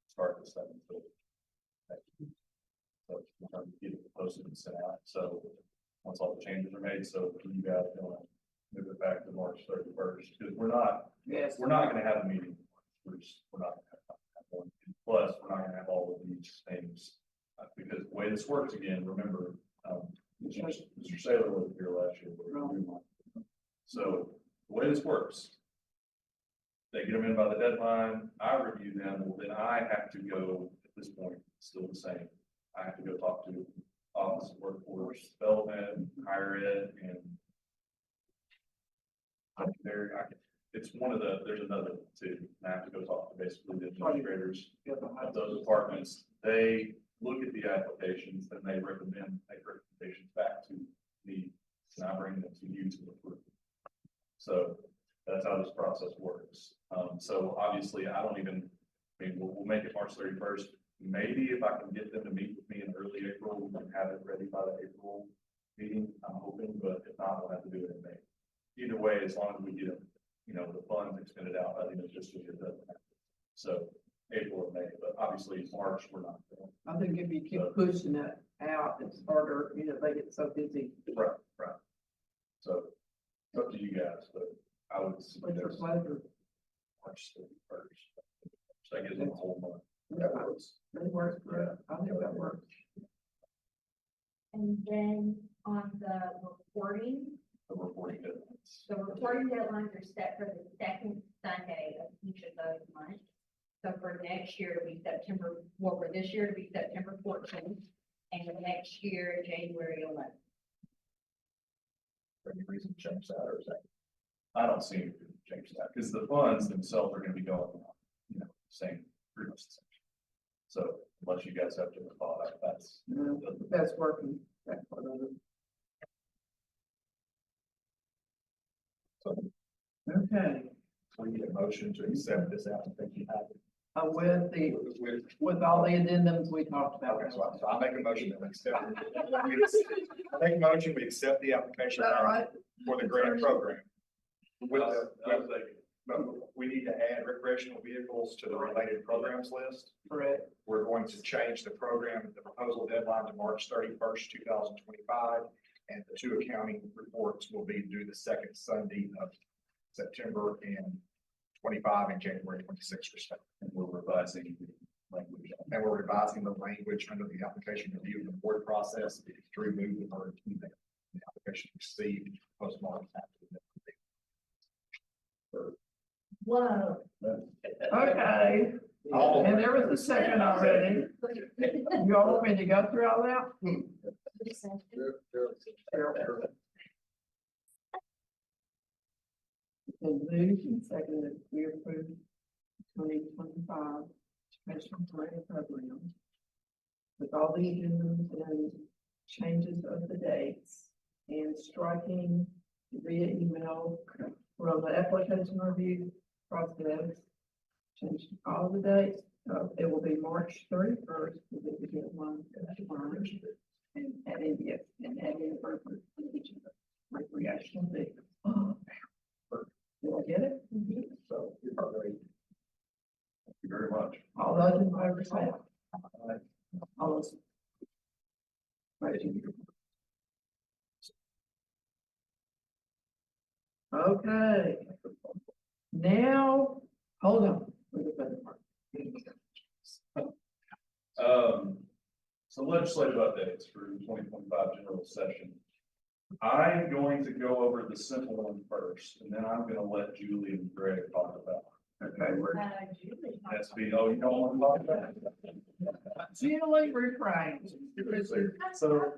start this up until. So we're trying to get it posted and sent out, so once all the changes are made, so you guys gonna move it back to March 31st, because we're not gonna have a meeting. We're not gonna have one. Plus, we're not gonna have all of these things, because the way this works again, remember, Mr. Saylor was here last year. So the way this works, they get them in by the deadline, I review them, well, then I have to go, at this point, still the same. I have to go talk to Office of Workforce Development, Higher Ed, and it's one of there's another two, and I have to go talk to basically the administrators of those departments. They look at the applications, and they make recommendations back to me, and I bring them to you to approve. So that's how this process works. So obviously, we'll make it March 31st. Maybe if I can get them to meet with me in early April, we can have it ready by the April meeting, I'm hoping, but if not, we'll have to do it in May. Either way, as long as we get them, the funds expended out, I think it's just as it doesn't happen. So April or May, but obviously March, we're not. I think if you keep pushing it out, it's harder, they get so busy. Right. So it's up to you guys, but I would What's your suggest pleasure? March 31st. So that gives them a whole month. That works. That works, correct. I think that works. And then on the reporting The reporting deadlines. deadlines are set for the second Sunday of each of those months. So for next year, it'll be September, well, for this year, it'll be September 14th, and for next year, January 11th. For any reason to change that, or is that? I don't see any reason to change that, because the funds themselves are gonna be going on, same, pretty much the same. So unless you guys have different thought, that's. That's working. That's what I do. Okay, We need a motion to accept this application. with all the addendums we talked about. Okay, so I make a motion that we accept. I make a motion, we accept the application All right. for the grant program. With I the, was thinking, but we need to add recreational vehicles to the related programs list. Correct. We're going to change the program, the proposal deadline to March 31st, 2025. And the two accounting reports will be due the second Sunday of September and 25 and January 26th respectively. and we're revising the language. And we're revising the language under the application review and the board process to remove the word email. The application received postmarked after the. Whoa. Okay, and there was a second already. You all want me to go through all that? And moved and seconded, we approve 2025 special grant program with all the addendums and changes of the dates and striking via email from the application review process. Change all the dates. It will be March 31st. We will get one March and adding, yes, and adding the purpose of each of the recreational vehicles. Did I get it? So you're probably. Thank you very much. All those in favor say aye. All those. Okay. Now, hold on. Where's the better part? So legislative updates for the 2025 general session. I'm going to go over the simple one first, and then I'm gonna let Julie and Greg talk about. Okay, we're SB, oh, you don't want to talk about it? Julie refrains. So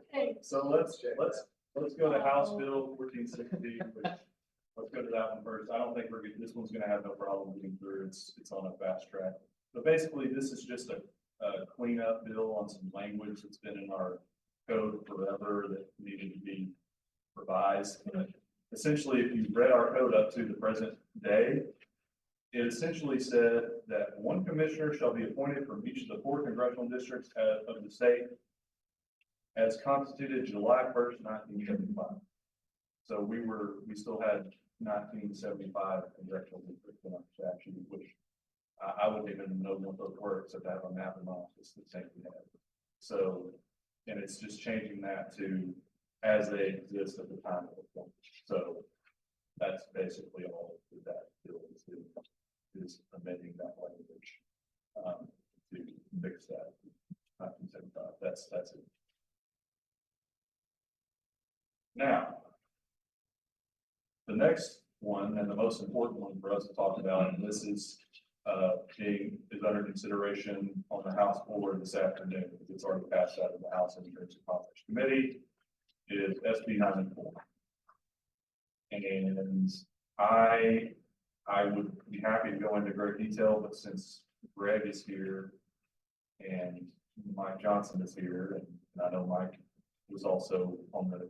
let's go to House Bill 1460, which, let's go to that one first. I don't think this one's gonna have no problem moving through. It's on a fast track. But basically, this is just a cleanup bill on some language that's been in our code forever that needed to be revised. Essentially, if you read our code up to the present day, it essentially said that one commissioner shall be appointed from each of the 4 congressional districts of the state as constituted July 1st, 1975. So we still had 1975 congressional districts in our statute, which I wouldn't even know what those were except I have a map in my office that same we had. So, and it's just changing that to as they exist at the time of the point. So that's basically all that bill is amending that language to fix that 1975. That's it. Now, the next one and the most important one for us to talk about, and this is under consideration on the House floor this afternoon, because it's already passed out of the House Insurance and Conference Committee, is SB 94. And I would be happy to go into great detail, but since Greg is here and Mike Johnson is here, and I know Mike was also on the,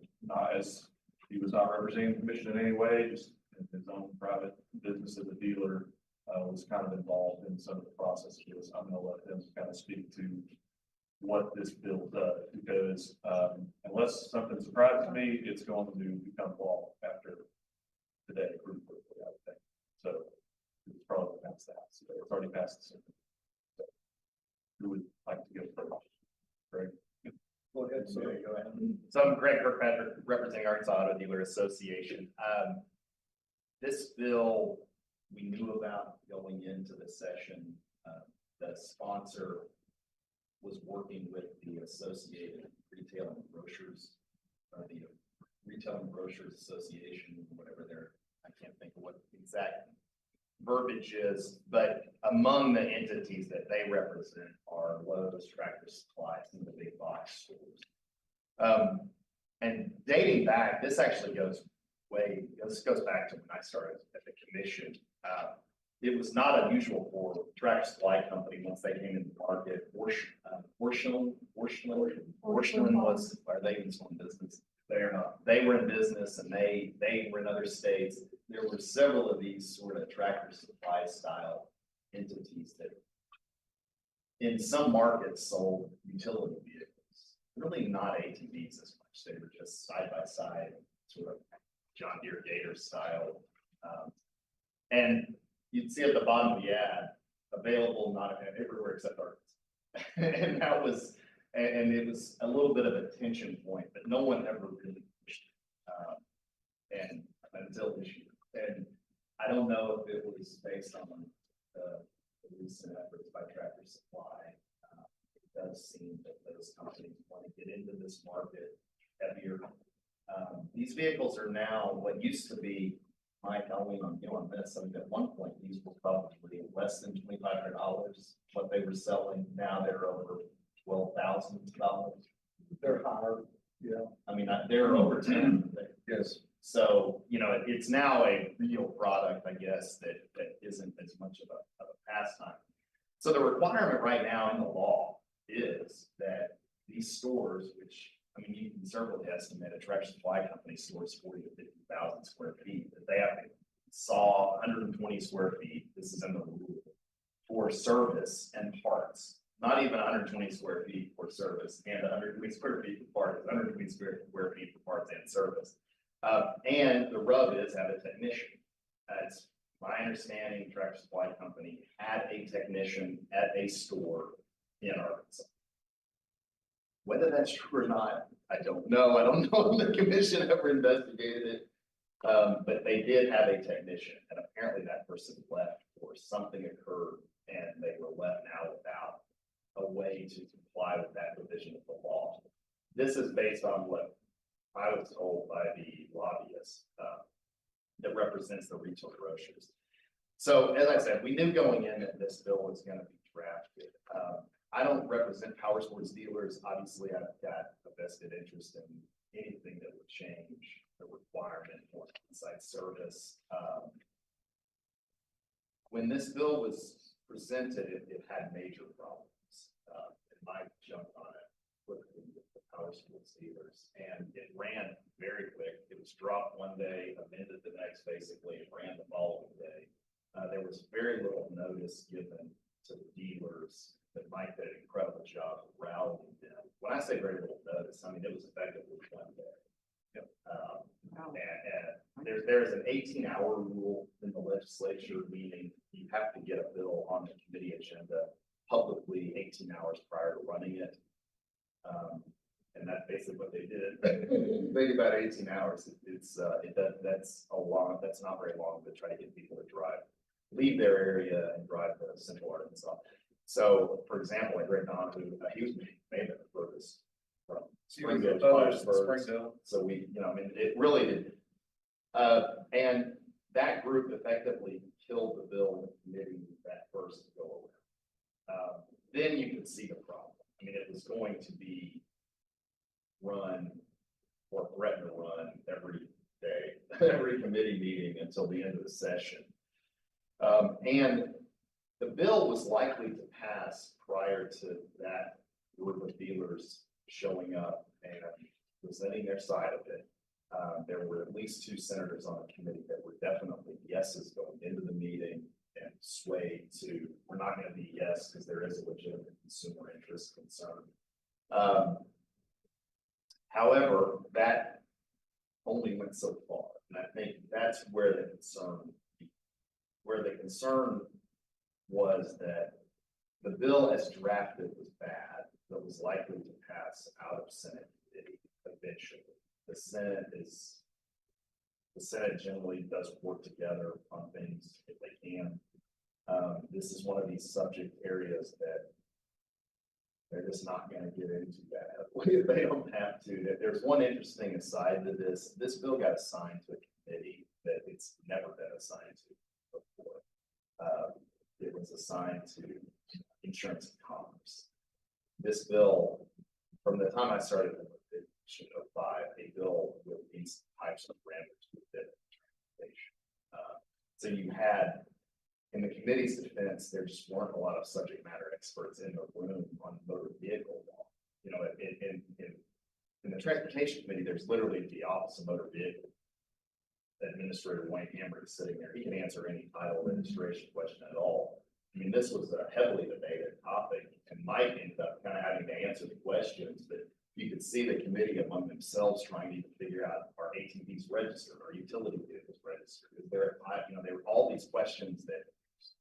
he was not representing the commission in any way, just in his own private business as a dealer, was kind of involved in some of the processes. I'm going to let him kind of speak to what this bill does, because unless something surprises me, it's going to become law after today, pretty quickly, I would think. So it's probably past the House today. It's already passed the Senate. So, who would like to go first? Greg? Go ahead, So, go ahead. So I'm Greg Kirkpatrick, representing Arkansas Auto Dealer Association. This bill, we knew about going into the session. The sponsor was working with the Associated Retail and Grocers, or the Retail and Grocers Association, whatever I can't think of what exact verbiage is, but among the entities that they represent are Lowe's, Tractor Supply, and the big box stores. And dating back, this actually this goes back to when I started at the commission. It was not unusual for Tractor Supply Company, once they came into the market, Orscheln was, are they even still in business? They're not. They were in business and they were in other states. There were several of these sort of Tractor Supply style entities that in some markets sold utility vehicles, really not ATVs as much. They were just side by side, sort of John Deere Gator style. And you'd see at the bottom of the ad, available not everywhere except Arkansas. And that was, and it was a little bit of a tension point, but no one ever really pushed it. And until this year. And I don't know if it was based on the recent efforts by Tractor Supply. It does seem that those companies want to get into this market heavier. These vehicles are now what used to be, Mike, I'll lean on you on this. I mean, at one point, these were probably less than $2,500 what they were selling. Now they're over $12,000. They're higher, yeah. I mean, they're over 10. Yes. So, you know, it's now a real product, I guess, that isn't as much of a pastime. So the requirement right now in the law is that these stores, which, I mean, you can conservatively estimate a Tractor Supply Company stores 40 to 50,000 square feet, that they have to saw 120 square feet, this is in the rule, for service and parts. Not even 120 square feet for service and 120 square feet for parts, 120 square feet for parts and service. And the rub is have a technician. It's my understanding, Tractor Supply Company had a technician at a store in Arkansas. Whether that's true or not, I don't know. I don't know if the commission ever investigated it. But they did have a technician, and apparently that person left or something occurred and they were left now without a way to comply with that provision of the law. This is based on what I was told by the lobbyist that represents the retail grocers. So as I said, we knew going in that this bill was going to be drafted. I don't represent power sports dealers. Obviously, I've got a vested interest in anything that would change the requirement for on-site service. When this bill was presented, it had major problems. And Mike jumped on it quickly with the power sports dealers, and it ran very quick. It was dropped one day, amended the next, basically, and ran the following day. There was very little notice given to the dealers, but Mike did an incredible job of rallying them. When I say very little notice, I mean, it was effectively one day. Wow. And there's an 18-hour rule in the legislature, meaning you have to get a bill on the committee agenda publicly 18 hours prior to running it. And that's basically what they did. Maybe about 18 hours. That's not very long to try to get people to leave their area and drive to Central Arkansas. So, for example, like Greg Donahue, he was made the furthest from Springdale to Springdale. So we, I mean, it really did. And that group effectively killed the bill in the committee that first go around. Then you could see the problem. I mean, it was going to be run or threatened to run every day, every committee meeting until the end of the session. And the bill was likely to pass prior to that group of dealers showing up and presenting their side of it. There were at least 2 senators on the committee that were definitely yeses going into the meeting and swayed to, we're not going to be yes because there is a legitimate consumer interest concern. However, that only went so far. And I think that's where the concern was that the bill as drafted was bad, but was likely to pass out of Senate committee eventually. The Senate generally does work together on things if they can. This is one of these subject areas that they're just not going to get into that if they don't have to. There's one interesting aside to this. This bill got assigned to a committee that it's never been assigned to before. it was assigned to insurance and commerce. This bill, from the time I started, it should apply a bill with these types of parameters within transportation. So you had, in the committee's defense, there just weren't a lot of subject matter experts in the room on motor vehicle law. You know, in the transportation committee, there's literally the Office of Motor Vehicle. Administrator Wayne Hammer is sitting there. He can answer any title registration question at all. I mean, this was a heavily debated topic, and Mike ended up kind of having to answer the questions, but you could see the committee among themselves trying to figure out, are ATVs registered, are utility vehicles registered? Is there, you know, there were all these questions that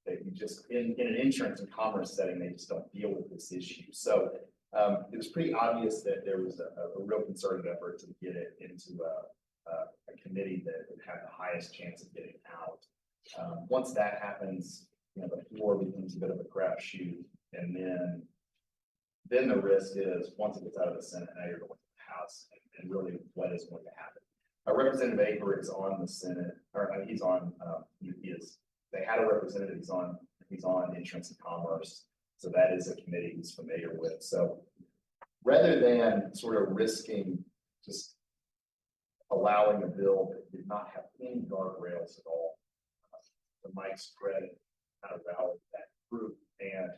you just, in an insurance and commerce setting, they just don't deal with this issue. So it was pretty obvious that there was a real concerted effort to get it into a committee that would have the highest chance of getting out. Once that happens, you know, the floor becomes a bit of a crapshoot, and then the risk is, once it gets out of the Senate, now you're going to the House, and really what is going to happen. Representative Aker is on the Senate, or he's on, they had a representative, he's on insurance and commerce, so that is a committee he's familiar with. So rather than sort of risking just allowing a bill that did not have any guardrails at all, to Mike's credit, kind of rallied that group. And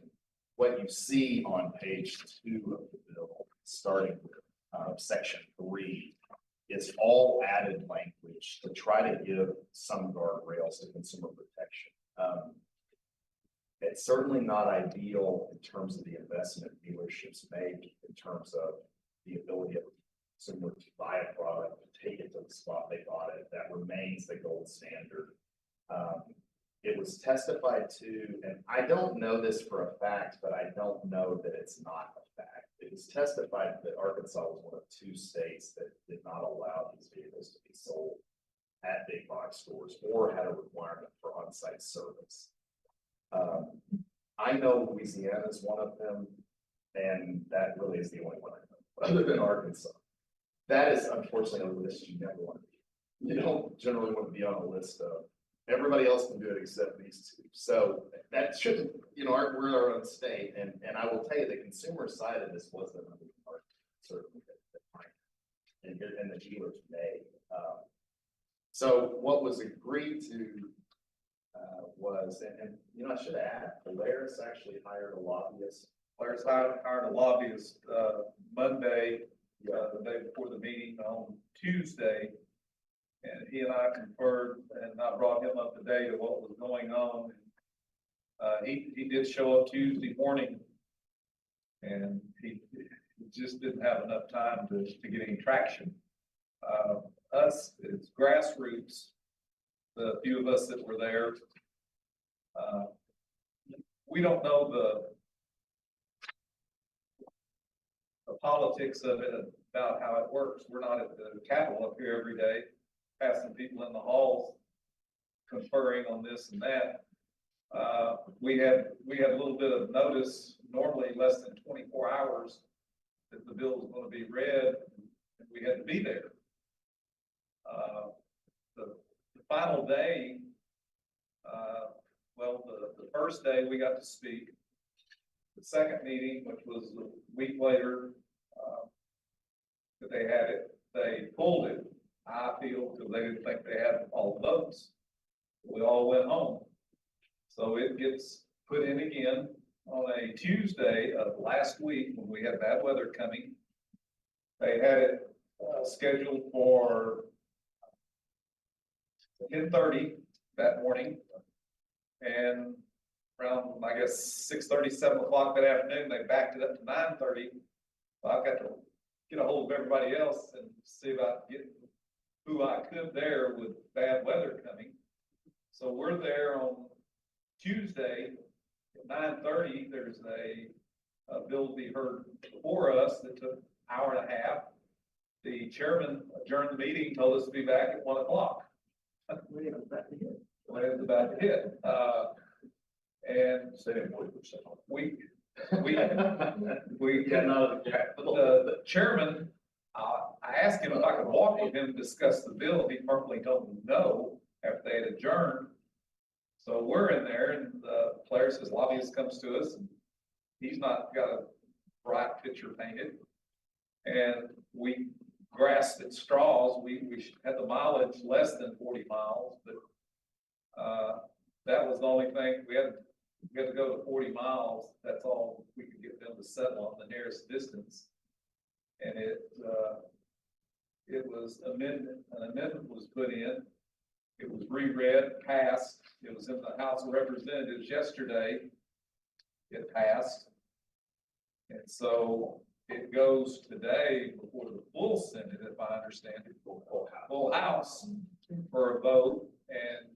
what you see on page 2 of the bill, starting with section 3, is all added language to try to give some guardrails to consumer protection. It's certainly not ideal in terms of the investment dealerships make, in terms of the ability of a consumer to buy a product, to take it to the spot they bought it. That remains the gold standard. It was testified to, and I don't know this for a fact, but I don't know that it's not a fact. It was testified that Arkansas was one of 2 states that did not allow these vehicles to be sold at big box stores or had a requirement for on-site service. I know Louisiana is one of them, and that really is the only one I know, other than Arkansas. That is unfortunately a list you never want to be. You don't generally want to be on a list of everybody else can do it except these 2. So that shouldn't, you know, we're our own state, and I will tell you the consumer side of this wasn't under the market, certainly and the dealers made. So what was agreed to was, and you know, I should add, Polaris actually hired a lobbyist. Polaris hired a lobbyist, Monday, the day before the meeting on Tuesday. And he and I conferred, and I brought him up to date of what was going on. He did show up Tuesday morning, and he just didn't have enough time to get any traction. Us, it's grassroots, the few of us that were there. We don't know the politics of it, about how it works. We're not at the Capitol up here every day, passing people in the halls, conferring on this and that. We had a little bit of notice, normally less than 24 hours, that the bill was going to be read, and we had to be there. The final day, the first day we got to speak. The second meeting, which was a week later, that they had it, they pulled it, I feel, because they didn't think they had all the votes. We all went home. So it gets put in again on a Tuesday of last week when we had bad weather coming. They had it scheduled for 10:30 that morning. And around, I guess, 6:30, 7 o'clock that afternoon, they backed it up to 9:30. So I've got to get a hold of everybody else and see about getting who I could there with bad weather coming. So we're there on Tuesday at 9:30. There's a bill to be heard before us that took an hour and a half. The chairman adjourned the meeting, told us to be back at 1 o'clock. We was about to hit. And the chairman, I asked him if I could walk with him and discuss the bill. He promptly told me no after they had adjourned. So we're in there and the player says, lobbyist comes to us and he's not got a bright picture painted. And we grasped at straws. We had the mileage less than 40 miles, but, that was the only thing we had to go to 40 miles. That's all we could get them to settle on the nearest distance. And it was an amendment was put in. It was reread, passed. It was in the House of Representatives yesterday. It passed. And so it goes today before the full Senate, if I understand it, full House for a vote. And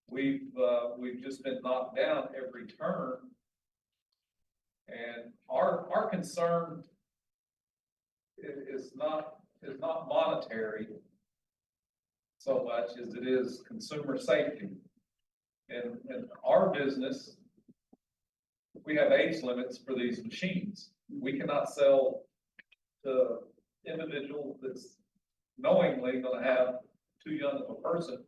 we've just been knocked down every turn. And our concern is not monetary so much as it is consumer safety. In our business, we have age limits for these machines. We cannot sell to individual that's knowingly gonna have too young of a person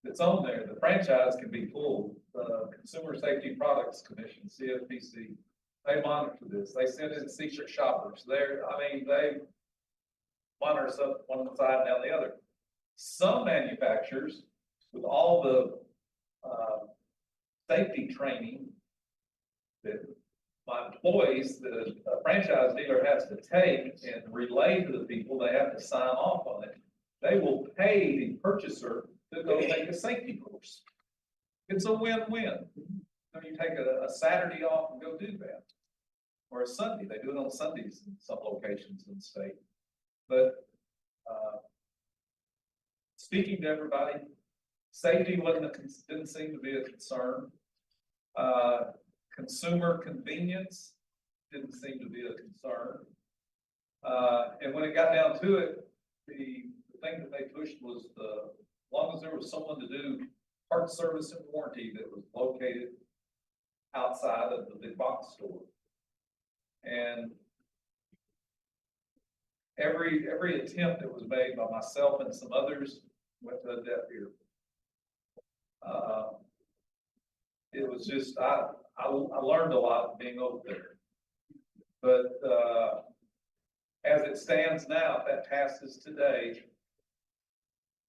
that's on there. The franchise can be pulled. The Consumer Safety Products Commission, CFPC, they monitor this. They send in secret shoppers. They monitor us up one side and down the other. Some manufacturers, with all the safety training that my employees, that a franchise dealer has to take and relay to the people, they have to sign off on it. They will pay the purchaser to go take a safety course. It's a win-win. So you take a Saturday off and go do that. Or a Sunday. They do it on Sundays in some locations in the state. But speaking to everybody, safety didn't seem to be a concern. Consumer convenience didn't seem to be a concern. And when it got down to it, the thing that they pushed was as long as there was someone to do parts service and warranty that was located outside of the big box store. And every attempt that was made by myself and some others went to a deaf ear. It was just, I learned a lot being over there. But as it stands now, if that passes today,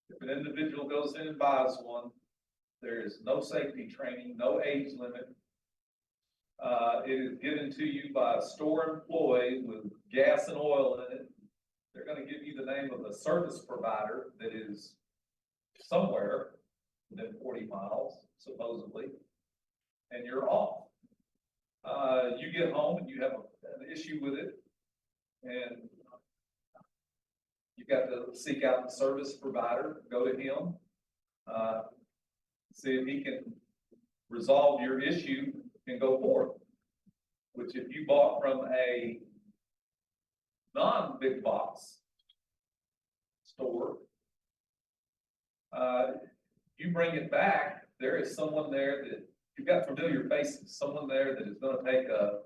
if an individual goes in and buys one, there is no safety training, no age limit. It is given to you by a store employee with gas and oil in it. They're going to give you the name of a service provider that is somewhere within 40 miles, supposedly, and you're off. You get home and you have an issue with it, and you got to seek out the service provider, go to him, see if he can resolve your issue and go forward. Which if you bought from a non-big box store, you bring it back, there is someone there that you've got familiar faces, someone there that is going to take a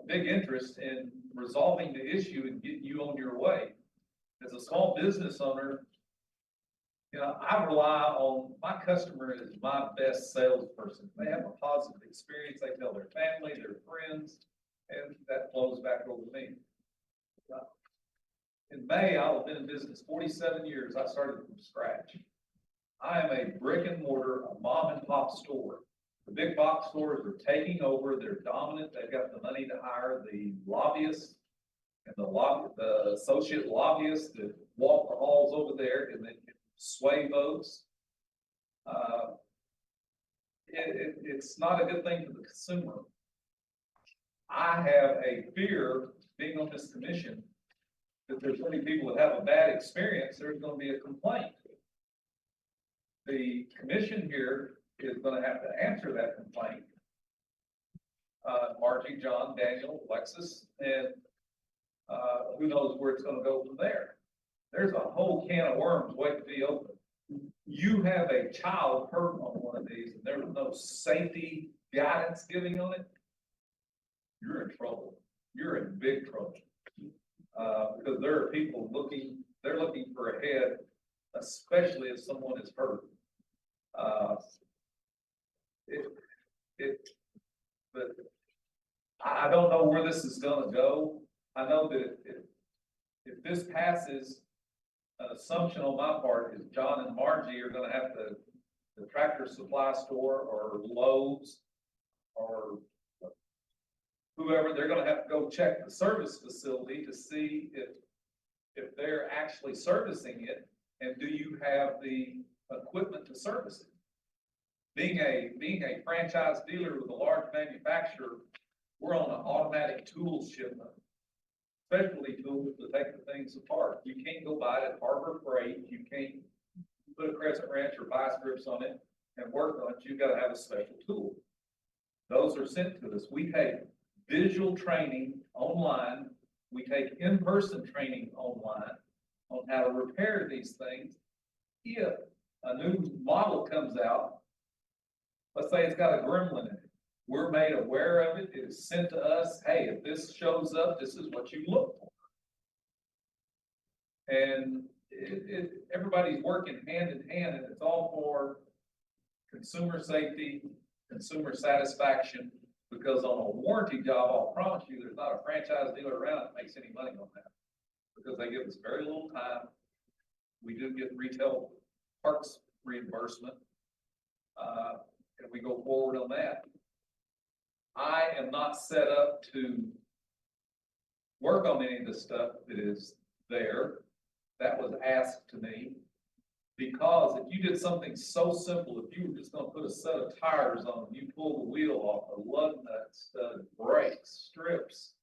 big interest in resolving the issue and getting you on your way. As a small business owner, I rely on my customer as my best salesperson. They have a positive experience. They tell their family, their friends, and that flows back over me. In May, I'll have been in business 47 years. I started from scratch. I am a brick and mortar, a mom and pop store. The big box stores are taking over. They're dominant. They've got the money to hire the lobbyists and the associate lobbyists that walk the halls over there and then sway votes. It's not a good thing for the consumer. I have a fear, being on this commission, that there's many people that have a bad experience, there's going to be a complaint. The commission here is going to have to answer that complaint. Margie, John, Daniel, Alexis, and who knows where it's going to go from there. There's a whole can of worms waiting to be opened. You have a child hurt on one of these and there's no safety guidance giving on it, you're in trouble. You're in big trouble. Because there are people looking for a head, especially if someone is hurt. It, but I don't know where this is gonna go. I know that if this passes, an assumption on my part is John and Margie are gonna have to, the Tractor Supply Store or Lowe's or whoever, they're gonna have to go check the service facility to see if they're actually servicing it, and do you have the equipment to service it? Being a franchise dealer with a large manufacturer, we're on an automatic tool shipment. Specialty tools to take the things apart. You can't go buy it at Harbor Freight, you can't put a crescent wrench or vice grips on it and work on it, you've gotta have a special tool. Those are sent to us. We take visual training online, we take in-person training online on how to repair these things. If a new model comes out, let's say it's got a gremlin in it, we're made aware of it, it is sent to us, hey, if this shows up, this is what you look for. And everybody's working hand in hand, and it's all for consumer safety, consumer satisfaction, because on a warranty job, I'll promise you, there's not a franchise dealer around that makes any money on that. Because they give us very little time. We do get retail parts reimbursement. And we go forward on that. I am not set up to work on any of the stuff that is there. That was asked to me. Because if you did something so simple, if you were just gonna put a set of tires on, you pull the wheel off, a lug nut, stud, brakes, strips.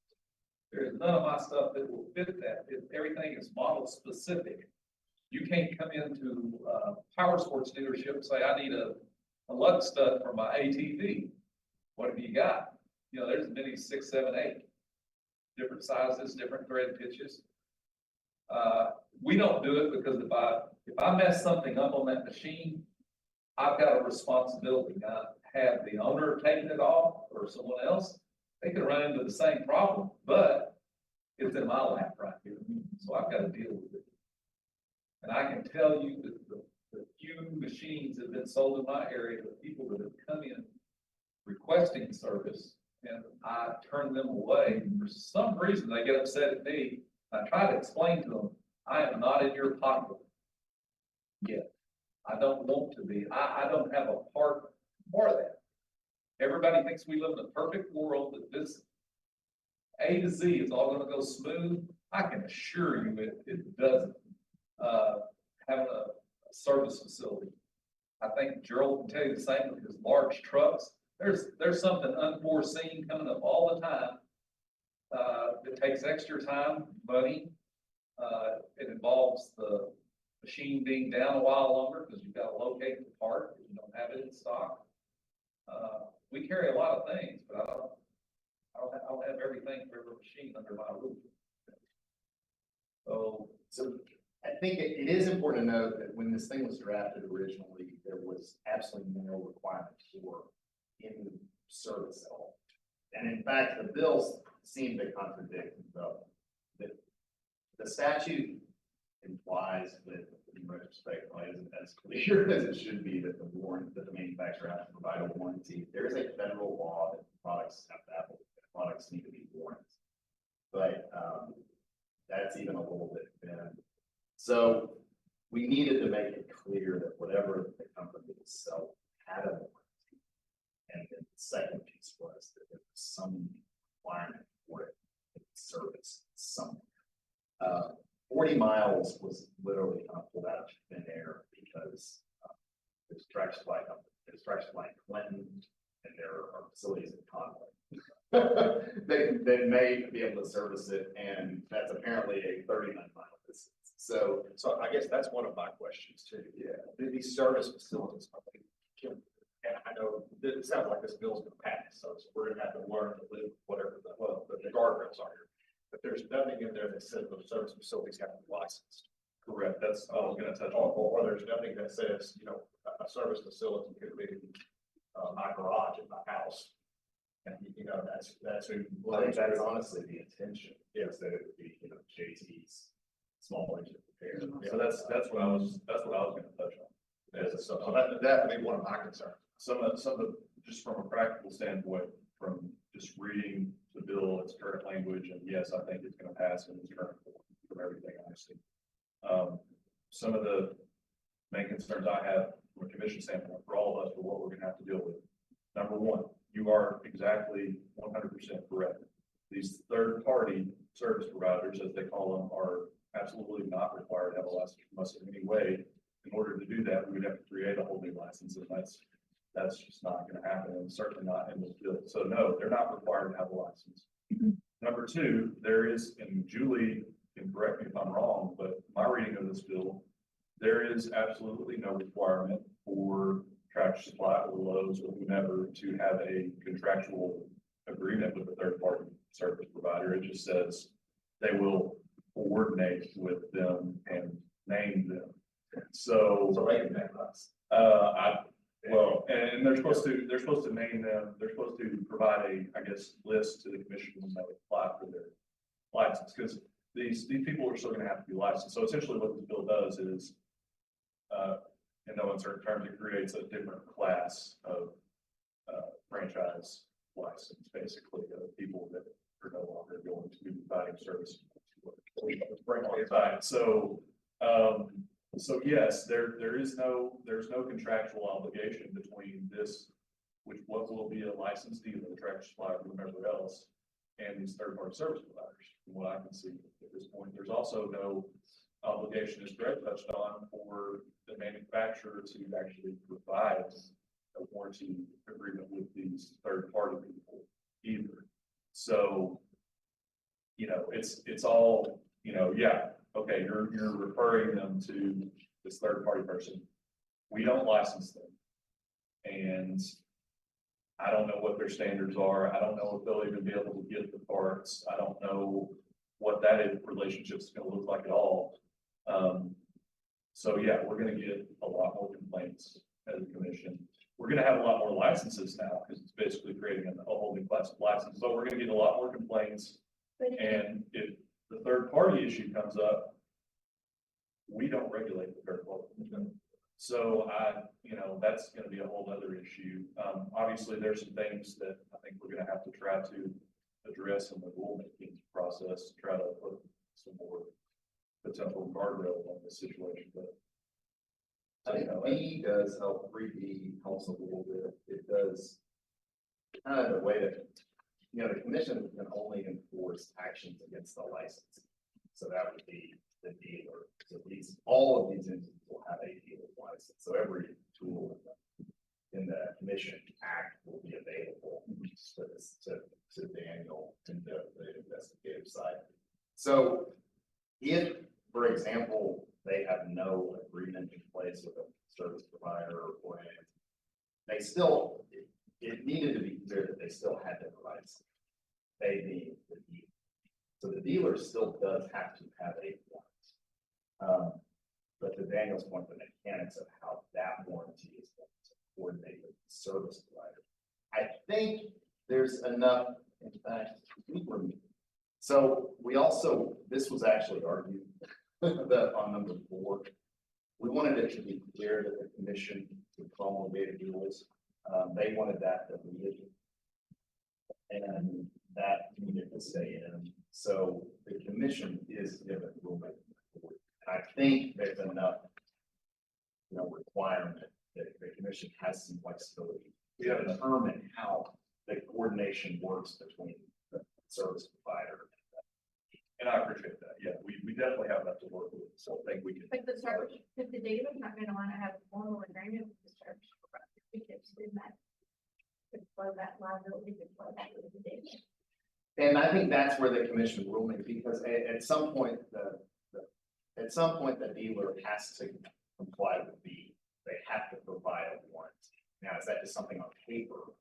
There's none of my stuff that will fit that. Everything is model specific. You can't come into a power sports dealership and say, I need a lug stud for my ATV. What have you got? You know, there's many 6, 7, 8. Different sizes, different thread pitches. We don't do it because if I mess something up on that machine, I've got a responsibility. Now, have the owner taken it off or someone else, they could run into the same problem, but it's in my lap right here. So I've got to deal with it. And I can tell you that the few machines that have been sold in my area, the people that have come in requesting service, and I turn them away. For some reason, they get upset at me. I try to explain to them, I am not in your pocket yet. I don't want to be. I don't have a part for that. Everybody thinks we live in a perfect world, that this A to Z is all gonna go smooth. I can assure you it doesn't. Having a service facility. I think Gerald can tell you the same with his large trucks. There's something unforeseen coming up all the time. It takes extra time, money. It involves the machine being down a while longer because you've got to locate the part if you don't have it in stock. We carry a lot of things, but I don't have everything for every machine under my roof. So I think it is important to note that when this thing was drafted originally, there was absolutely no requirement for in service at all. And in fact, the bills seem to contradict themselves. The statute implies that, in retrospect, probably isn't as clear as it should be that the manufacturer has to provide a warranty. There is a federal law that products have to have, products need to be warranted. But that's even a little bit thin. So we needed to make it clear that whatever the company was selling had a warranty. And then the second piece was that there was some requirement for it to service somewhere. 40 miles was literally kind of pulled out of thin air because there's tracks like Clinton, and there are facilities in Conway that may be able to service it, and that's apparently a 39-mile distance. So I guess that's one of my questions too. yeah, These service facilities, I think, and I know it sounds like this bill's gonna pass, so we're gonna have to learn to live with whatever the guardrails are here. But there's nothing in there that says those service facilities have to be licensed. Correct, that's what I was gonna touch on. Or there's nothing that says, a service facility could be my garage at my house. And that's who. I think that is honestly the intention. Yes. That it would be, JT's small engine repair. So that's what I was gonna touch on. So that would be one of my concerns. some of, just from a practical standpoint, from just reading the bill, its current language, and yes, I think it's gonna pass in its current form from everything I see. Some of the main concerns I have from a commission standpoint for all of us, for what we're gonna have to deal with. Number one, you are exactly 100% correct. These third-party service providers, as they call them, are absolutely not required to have a license from us in any way. In order to do that, we would have to create a whole new license, and that's just not gonna happen, and certainly not in this bill. So no, they're not required to have a license. Number two, there is, and Julie can correct me if I'm wrong, but my reading of this bill, there is absolutely no requirement for Tractor Supply or Lowe's or whomever to have a contractual agreement with a third-party service provider. It just says they will coordinate with them and name them. So they can name us. Well, and they're supposed to name them, they're supposed to provide a, I guess, list to the commission when they apply for their license, because these people are still gonna have to be licensed. So essentially what this bill does is, in no uncertain terms, it creates a different class of, franchise license, basically, of people that are no longer going to be providing service. Right, so yes, there's no contractual obligation between this, what will be a licensed dealer, Tractor Supply, or whomever else, and these third-party service providers, from what I can see at this point. There's also no obligation, as Greg touched on, for the manufacturer to actually provide a warranty agreement with these third-party people either. So, it's all, yeah, okay, you're referring them to this third-party person. We don't license them. And I don't know what their standards are. I don't know if they'll even be able to get the parts. I don't know what that relationship is gonna look like at all. So yeah, we're gonna get a lot more complaints as a commission. We're gonna have a lot more licenses now, because it's basically creating a whole new class of licenses, but we're gonna get a lot more complaints. But if And if the third party issue comes up, we don't regulate the third party. So that's gonna be a whole other issue. Obviously, there's some things that I think we're gonna have to try to address in the rulemaking process, to try to put some more potential guardrails on this situation, but. I think B does help, 3B helps a little bit. It does kind of the way that, the commission can only enforce actions against the license. So that would be the dealer. So all of these entities will have a dealer license. So every tool in the commission act will be available to Daniel and the investigative side. So if, for example, they have no agreement in place with a service provider or they still, it needed to be clear that they still had to provide something. They being the dealer. So the dealer still does have to have a warranty. But to Daniel's point, the mechanics of how that warranty is going to coordinate with the service provider. I think there's enough, in fact, so this was actually argued that on number 4, we wanted it to be clear that the commission would promulgate rules. They wanted that deleted. And that needed to stay in. So the commission is given rulemaking authority. I think there's enough, requirement that the commission has some flexibility. We have to determine how the coordination works between the service provider. And I appreciate that. Yeah, we definitely have that to work with. So I think we can. But the service, if the dealer's not gonna wanna have a formal agreement with the service provider, because then that could flow that liability, could flow that with the dealer. And I think that's where the commission will make, because at some point, the dealer has to comply with they have to provide a warranty. Now, is that just something on paper?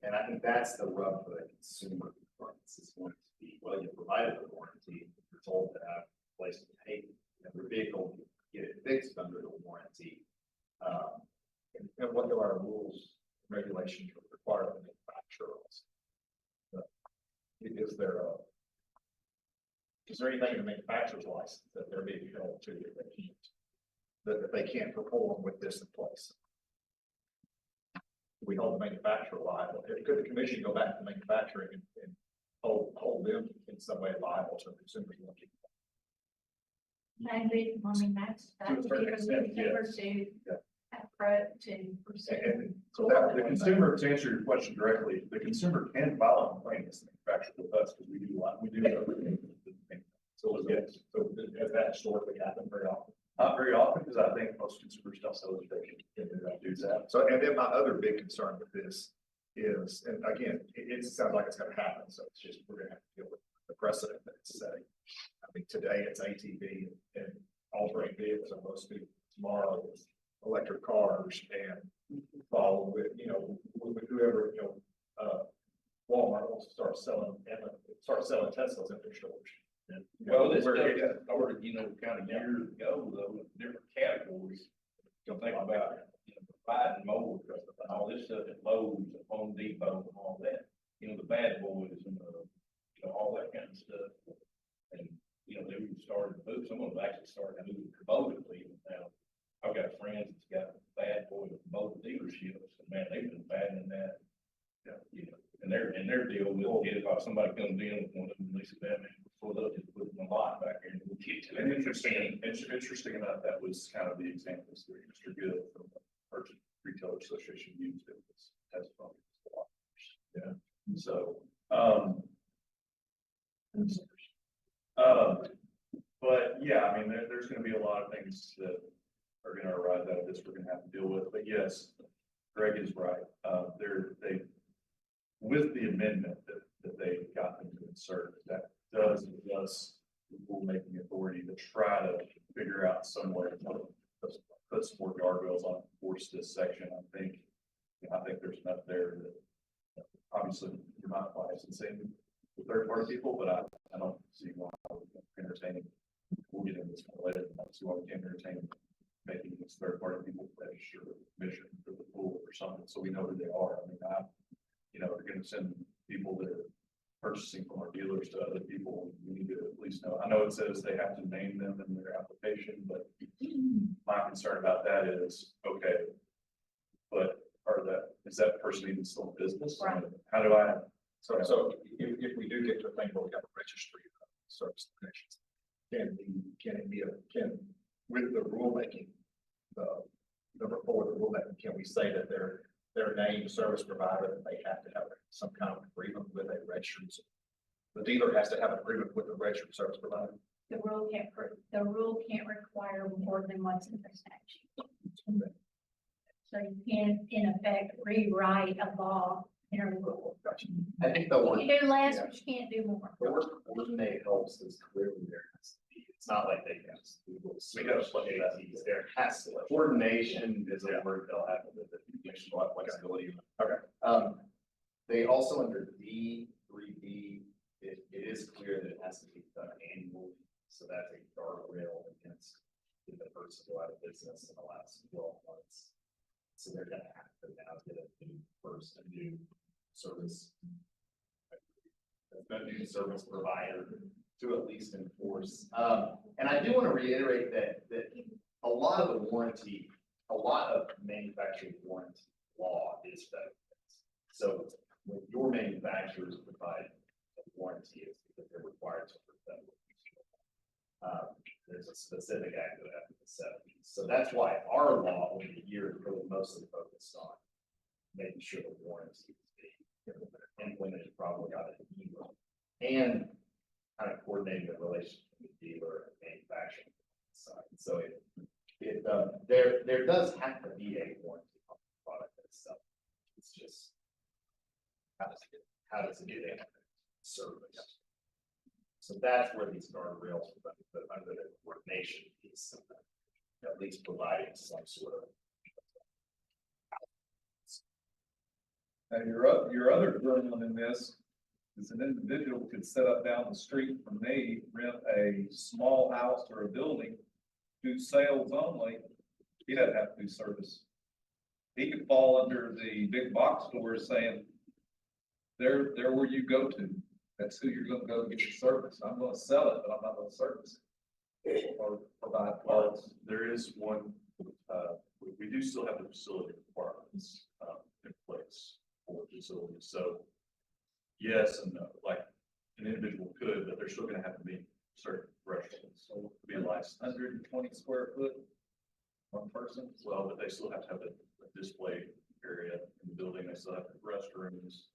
And I think that's the rub for the consumer. Is going to be, well, you provided a warranty, you're told to have a place to take your vehicle, get it fixed under the warranty. And what do our rules, regulations require the manufacturer? Is there anything in the manufacturer's license that they're being held to? that they can't perform with this in place. We hold the manufacturer liable. Could the commission go back to manufacturing and hold them in some way liable to consumers? Maybe, I mean, that's To a certain extent, yes. to Yeah. approach to pursue. And So that, the consumer, to answer your question directly, the consumer can file a complaint against the manufacturer with us, because we do everything. So, yes, so has that historically happened very often? Not very often, because I think most consumers don't sell it, they can do that. So, and then my other big concern with this is, and again, it sounds like it's gonna happen, so it's just, we're gonna have to deal with the precedent that it's setting. I mean, today it's ATV and all-terrain vehicles are supposed to be, tomorrow it's electric cars and follow with, with whoever, Walmart wants to start selling Teslas in their stores. And, Well, this where stuff it- got started, kind of years ago, though, with different categories. You'll think about, providing mowers, and all this stuff at Lowe's, at Home Depot, and all that. The bad boys and, all that kind of stuff. And, they even started, some of them actually started moving Kubota even now. I've got friends that's got bad boy Kubota dealerships, and man, they've been abandoning that. And their deal will is if somebody comes in with one of them, they say, man, before they'll just put it in the lot back here and we'll get to it. And interesting about that was kind of the examples that Mr. Good from the Merchant Retailer Association used, it was testimony. Yeah, so, but yeah, I mean, there's gonna be a lot of things that are gonna arise out of this we're gonna have to deal with, but yes, Greg is right. With the amendment that they got them to insert, that does give us the rulemaking authority to try to figure out some way to put some more guardrails on, force this section. I think there's enough there that, obviously, you're not licensing the third-party people, but I don't see why we're entertaining. We'll get into this more later, but I see why we can't entertain making these third-party people register with the commission for the pool or something, so we know who they are. I mean, we're gonna send people that are purchasing from our dealers to other people. We need to at least know. I know it says they have to name them in their application, but my concern about that is, okay, but is that person even still in business? Right. How do I? So if we do get to a thing where we have a registry of service connections, with the rulemaking, number 4, the rulemaking, can we say that their named service provider, that they have to have some kind of agreement with a registered, the dealer has to have an agreement with the registered service provider? The rule can't require more than what's in the statute. So you can, in effect, rewrite a law in a rule. Gotcha. I think the You word, can do less, but you can't do more. the word coordinate helps is clearly there has to be. It's not like they can just Google search ATs. There has to, coordination is a word they'll have with the commission, will have flexibility. Okay. They also under D3B, it is clear that it has to be done annually. So that's a guardrail against the person go out of business in the last 12 months. So they're gonna have to now get a new service. A new service provider to at least enforce. And I do want to reiterate that a lot of manufacturing warranty law is federal. So when your manufacturers provide a warranty, it's because they're required to protect. There's a specific act that happened in the 70s. So that's why our law over the years really mostly focused on making sure the warranty is being implemented properly out of the dealer and kind of coordinating the relationship with the dealer and manufacturing side. So there does have to be a warranty on the product itself. It's just how does it get in service? So that's where these guardrails under the coordination piece, at least providing some sort of. Now, your other dilemma in this is an individual could set up down the street from me, rent a small house or a building, do sales only. He doesn't have to do service. He could fall under the big box stores saying, they're where you go to. That's who you're gonna go to get your service. I'm gonna sell it, but I'm not gonna service or provide Well, parts? there is one, we do still have the facility requirements, in place for facilities, so. Yes and no, like, an individual could, but they're still gonna have to meet certain thresholds, so to be licensed. 120 square foot, one person. Well, but they still have to have a display area in the building, they still have restrooms,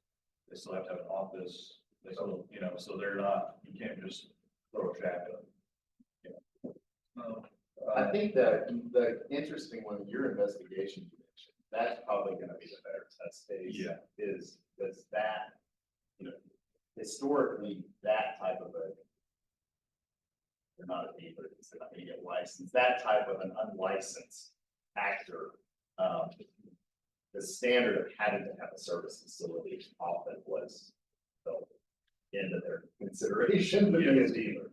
they still have to have an office, they still, so they're not, you can't just throw a shack up. No. I think that the interesting one, your investigation you mentioned, that's probably gonna be the better test case. Yeah. Is that, historically, that type of they're not a dealer, they're not gonna get licensed, that type of an unlicensed actor, the standard of having to have a service facility often was built into their consideration to be a dealer.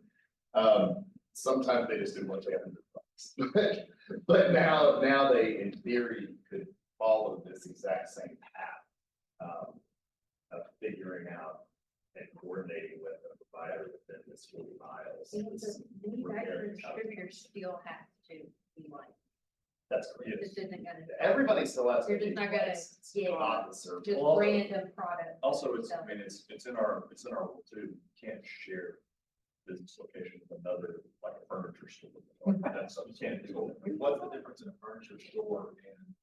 Sometimes they just didn't want to have $100. But now they, in theory, could follow this exact same path, of figuring out and coordinating with a provider within this 40 miles. The This- manufacturer distributor still has to be like, That's correct. this isn't gonna. Everybody still has. to They're just be not gonna licensed, get not the service. just Well, random product. Also, it's in our rule too, you can't share business location with another, like a furniture store. That's something you can't do. What's the difference in a furniture store and,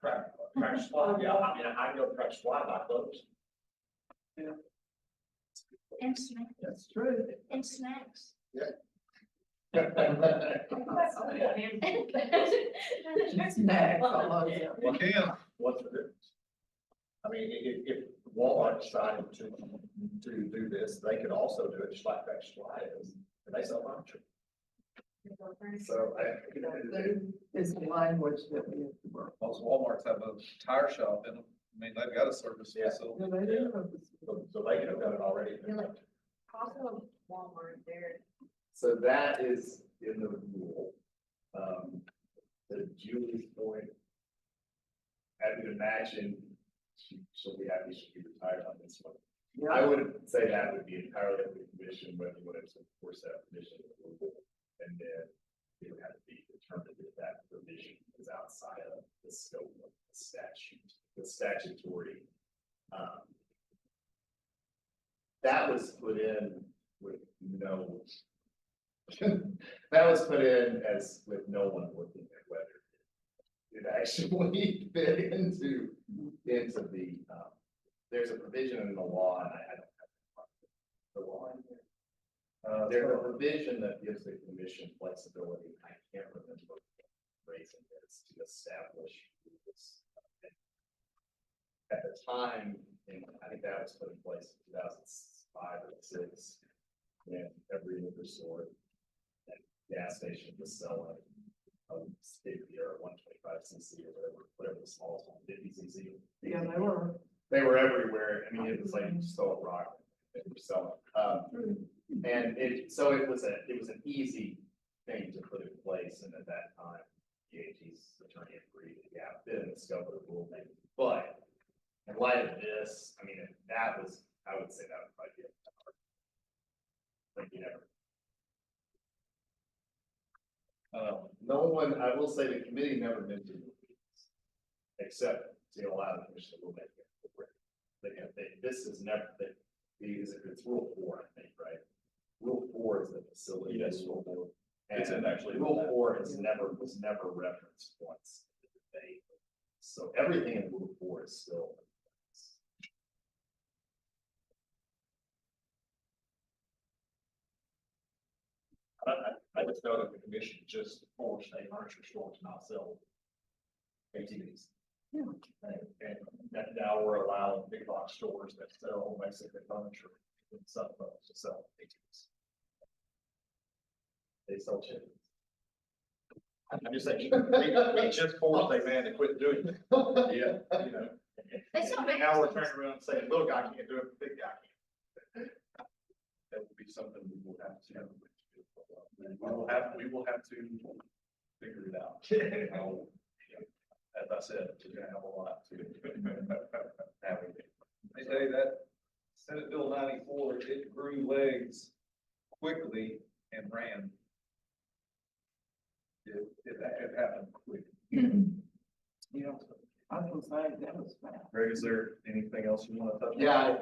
Track Supply? Yeah, I mean, I go to Track Supply, buy clothes. And snacks, That's True. and snacks. Snacks, I love it. You can, What's the difference? I mean, if Walmart decided to do this, they could also do it just like Track Supply is, and they sell furniture. So It's the language that we have to work. most Walmarts have a tire shop in them. I mean, they've got a service Yeah. facility. Yeah, they do. So they could have done it already. You're like, also Walmart, they're, So that is in the rule. To Julie's point, I would imagine she'll be happy she be retired on this one. I would say that would be entirely up to the commission, whether you wanted to enforce that permission or rule. And then it would have to be determined if that provision is outside of the scope of the statute, the statutory. That was put in with no. That was put in as with no one looking at whether it actually fit into the, there's a provision in the law, and I don't have the law in here. There's a provision that gives the commission flexibility, I can't remember raising this to establish this. At the time, and I think that was put in place in 2005 or 6, when every liquor store and gas station was selling a 50 or 125 cc or whatever the smallest one, 50 cc. Yeah, they were. They were everywhere. I mean, it was like you stole a rock, they were selling. And so it was an easy thing to put in place, and at that time, DAG's attorney agreed, yeah, fit in the scope of the rulemaking. But in light of this, I mean, that was, I would say that would probably be a hard. Like, you know. No one, I will say the committee never mentioned rules, except to allow the commission to rulemaking. This is never, it's rule 4, I think, right? Rule 4 is the facility. Yes. Rule. It's And in actually. Rule 4 was never referenced once in the debate. So everything in Rule 4 is still. I just know that the commission just forced a furniture store to not sell ATVs. Yeah. And that now we're allowing big box stores that sell basically furniture and some folks to sell ATVs. They sell chickens. I'm just saying, we just forced a man to quit doing it. Yeah. You know, They still and make now we're those. turning around and saying, little guy can't do it, but big guy can. That would be something we will have to. We will have to figure it out. As I said, we're gonna have a lot to navigate. They say that Senate Bill 94, it grew legs quickly and ran. It happened quick. Yeah, I was gonna say, that was fast. Greg, is there anything else you want to touch on? Yeah, I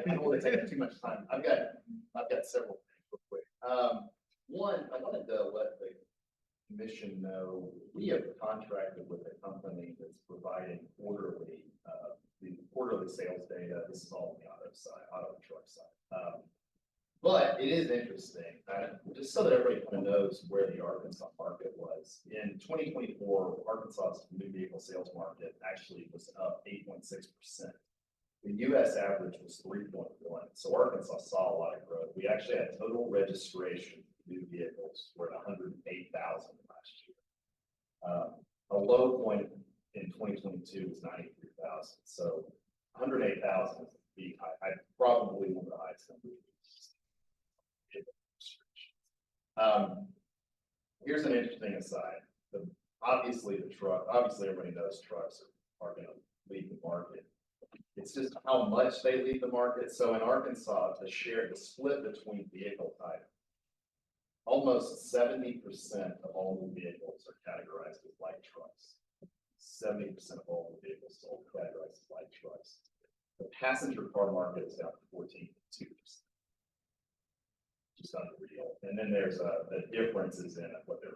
don't want to take up too much time. I've got several things real quick. One, I wanted to let the commission know, we have contracted with a company that's providing the quarterly sales data. This is all on the auto truck side. But it is interesting, just so that everybody kind of knows where the Arkansas market was. In 2024, Arkansas's new vehicle sales market actually was up 8.6%. The US average was 3.1, so Arkansas saw a lot of growth. We actually had total registration of new vehicles were at 108,000 last year. A low point in 2022 was 93,000, so 108,000 is a big high. Probably one of the highest numbers. Here's an interesting aside. Obviously everybody knows trucks are going to lead the market. It's just how much they lead the market. So in Arkansas, the split between vehicle type, almost 70% of all new vehicles are categorized as light trucks. 70% of all new vehicles sold categorized as light trucks. The passenger car market is down to 14.2%. Just unreal. And then there's the differences in what the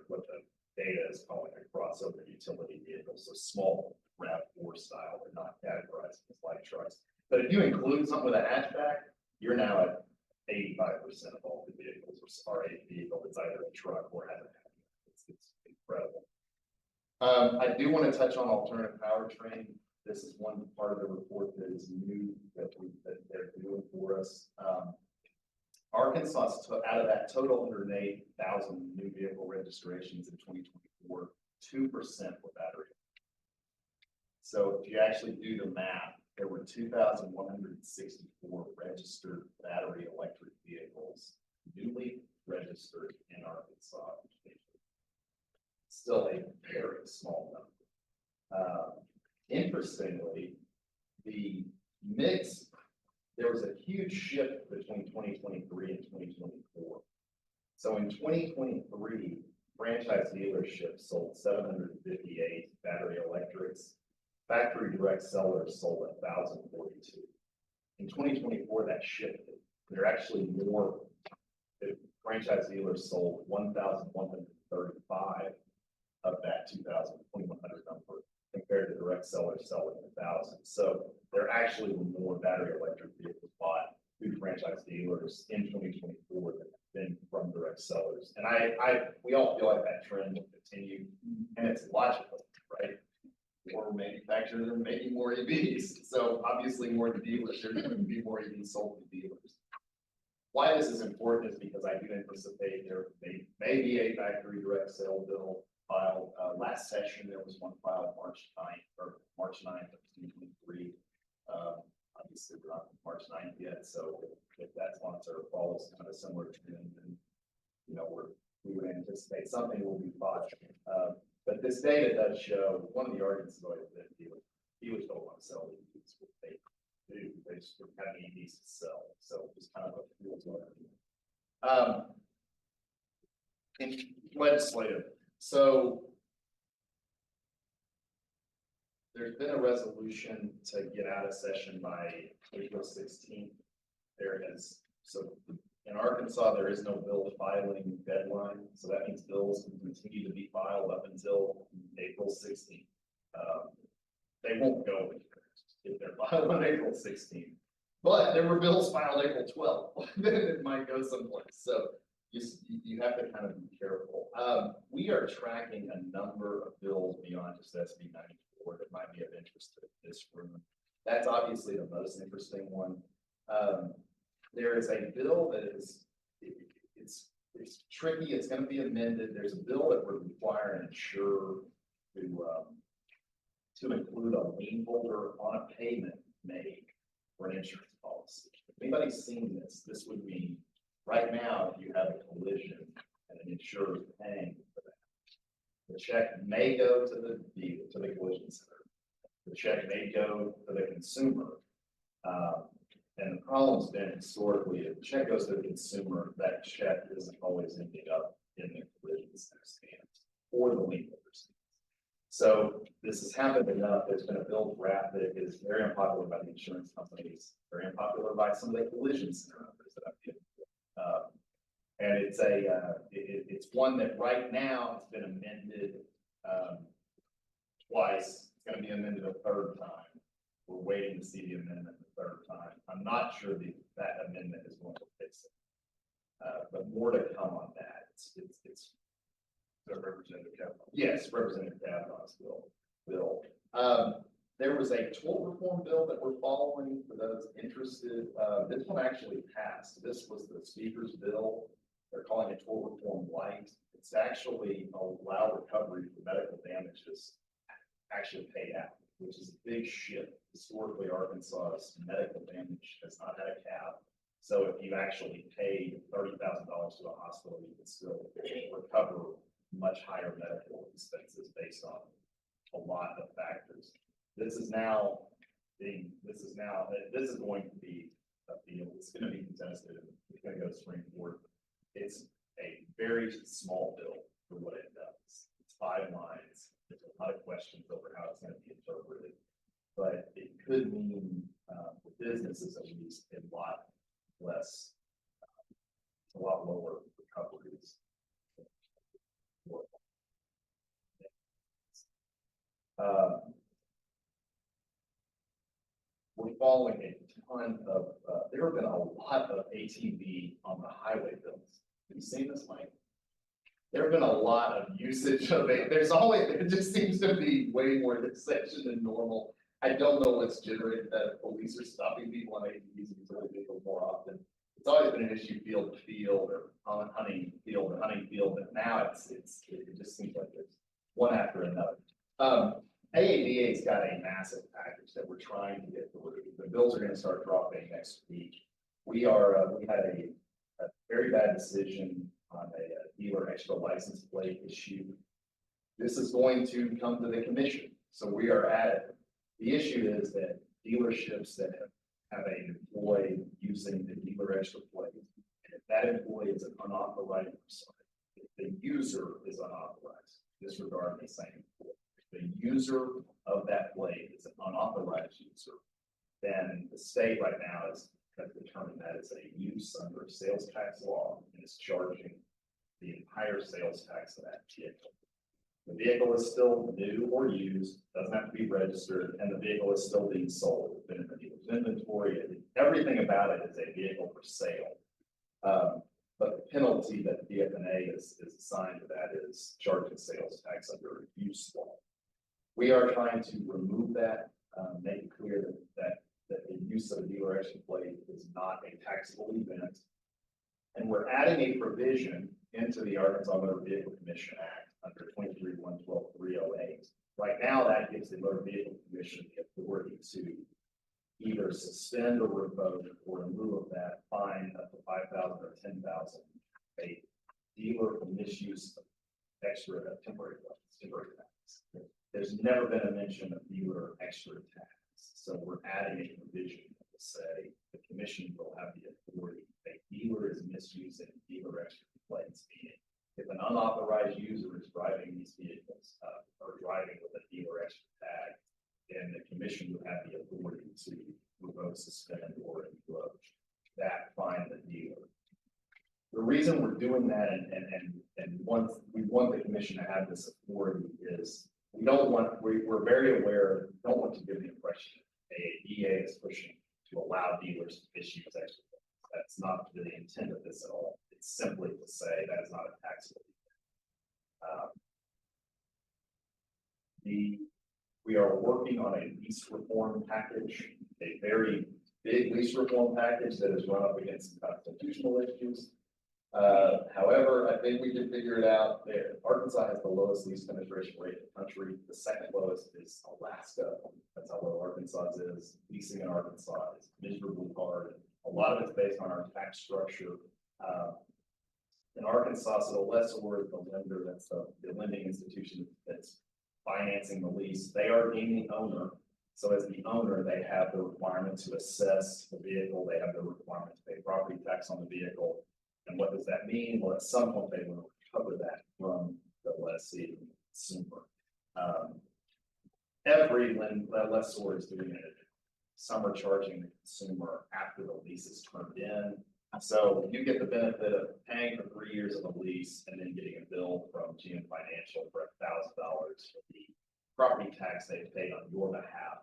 data is calling a crossover utility vehicles. So small RAV4 style are not categorized as light trucks. But if you include something with a hatchback, you're now at 85% of all the vehicles are a vehicle that's either a truck or has a hatchback. It's incredible. I do want to touch on alternative powertrain. This is one part of the report that is new that they're doing for us. Arkansas, out of that total 108,000 new vehicle registrations in 2024, 2% were battery. So if you actually do the math, there were 2,164 registered battery electric vehicles newly registered in Arkansas. Still a very small number. Interestingly, the mix, there was a huge shift between 2023 and 2024. So in 2023, franchise dealerships sold 758 battery electrics. Factory direct sellers sold 1,042. In 2024, that shifted. There are actually more. The franchise dealers sold 1,135 of that 2,100 number, compared to direct sellers selling 1,000. So there actually were more battery electric vehicles bought through franchise dealers in 2024 than from direct sellers. And we all feel like that trend will continue, and it's logical, right? More manufacturers and maybe more EVs. So obviously more to dealers, there's going to be more EVs sold to dealers. Why this is important is because I do anticipate there may be a factory direct sale bill filed. Last session, there was one filed March 9th of 2023. Obviously, we're not March 9th yet, so if that sponsor follows kind of a similar trend, then we would anticipate something will be filed. But this data does show one of the arguments is always that dealers don't want to sell EVs. What they do, they just don't have EVs to sell. So it's kind of a field in legislative. So there's been a resolution to get out of session by April 16th. In Arkansas, there is no bill filing deadline. So that means bills can continue to be filed up until April 16th. They won't go if they're filed on April 16th. But there were bills filed April 12th. Then it might go someplace. So you have to kind of be careful. We are tracking a number of bills beyond just SB 94 that might be of interest to this room. That's obviously the most interesting one. There is a bill that it's tricky. It's going to be amended. There's a bill that would require an insurer to include a lien holder on a payment made for an insurance policy. If anybody's seen this, this would mean right now, if you have a collision and an insurer is paying for that, the check may go to the collision center. The check may go to the consumer. And the problem's been historically, if the check goes to the consumer, that check isn't always ending up in the collision center stands or the lien holders. So this has happened enough. There's been a bill draft that is very unpopular by the insurance companies, very unpopular by some of the collision center owners that I've given. And it's one that right now it's been amended, twice. It's gonna be amended a third time. We're waiting to see the amendment the third time. I'm not sure that amendment is going to fix it. But more to come on that. It's. Representative Kavanaugh. Yes, Representative Kavanaugh's bill. There was a toll reform bill that we're following for those interested. This one actually passed. This was the speaker's bill. They're calling it toll reform light. It's actually allow recovery for medical damages actually paid out, which is a big shift. Historically, Arkansas's medical damage has not had a cap. So if you actually paid $30,000 to a hospital, you can still recover much higher medical expenses based on a lot of factors. This is going to be appealed. It's going to be contested. It's going to go to Supreme Court. It's a very small bill for what it does. It's 5 lines. There's a lot of questions over how it's going to be interpreted, but it could mean for businesses at least a lot less, a lot lower recoveries. We're following a ton of, there have been a lot of ATV on the highway bills. Have you seen this, Mike? There have been a lot of usage of it. There just seems to be way more this section than normal. I don't know what's generated that police are stopping people on ATVs and utility vehicles more often. It's always been an issue field to field or on hunting field to hunting field, but now it just seems like there's one after another. AADA's got a massive package that we're trying to get through. The bills are going to start dropping next week. We had a very bad decision on a dealer extra license plate issue. This is going to come to the commission. So we are at it. The issue is that dealerships that have an employee using the dealer extra plate, and if that employee is an unauthorized person, if the user is unauthorized, disregard the same employee. If the user of that plate is an unauthorized user, then the state right now is determined that it's a use under a sales tax law and is charging the entire sales tax of that vehicle. The vehicle is still new or used, doesn't have to be registered, and the vehicle is still being sold. It's been in the dealer's inventory. Everything about it is a vehicle for sale. But the penalty that DFNA is assigned to that is charging sales tax under a use law. We are trying to remove that, make it clear that the use of a dealer extra plate is not a taxable event. And we're adding a provision into the Arkansas Motor Vehicle Commission Act under 23-112-308. Right now, that gives the Motor Vehicle Commission the authority to either suspend or revoke, or in lieu of that, fine up to $5,000 or $10,000 a dealer for misuse of extra temporary tax. There's never been a mention of dealer extra tax. So we're adding a provision that will say the commission will have the authority. If a dealer is misusing dealer extra plates, meaning if an unauthorized user is driving these vehicles or driving with a dealer extra tag, then the commission would have the authority to revoke, suspend, or revoke that fine the dealer. The reason we're doing that and we want the commission to have this authority is we're very aware, don't want to give the impression AADA is pushing to allow dealers to issue extra. That's not the intent of this at all. It's simply to say that is not a taxable event. We are working on a lease reform package, a very big lease reform package that is run up against some constitutional issues. However, I think we can figure it out there. Arkansas has the lowest lease penetration rate in the country. The second lowest is Alaska. That's how low Arkansas is. Leasing in Arkansas is miserably hard. A lot of it's based on our tax structure. In Arkansas, so the lessor is the lender, that's the lending institution that's financing the lease. They are deemed the owner. So as the owner, they have the requirement to assess the vehicle, they have the requirement to pay property tax on the vehicle. And what does that mean? Well, at some point, they will recover that from the lessee, the consumer. When the lessor is doing it, some are charging the consumer after the lease is turned in. So you get the benefit of paying for 3 years of a lease and then getting a bill from GM Financial for $1,000 for the property tax they paid on your behalf.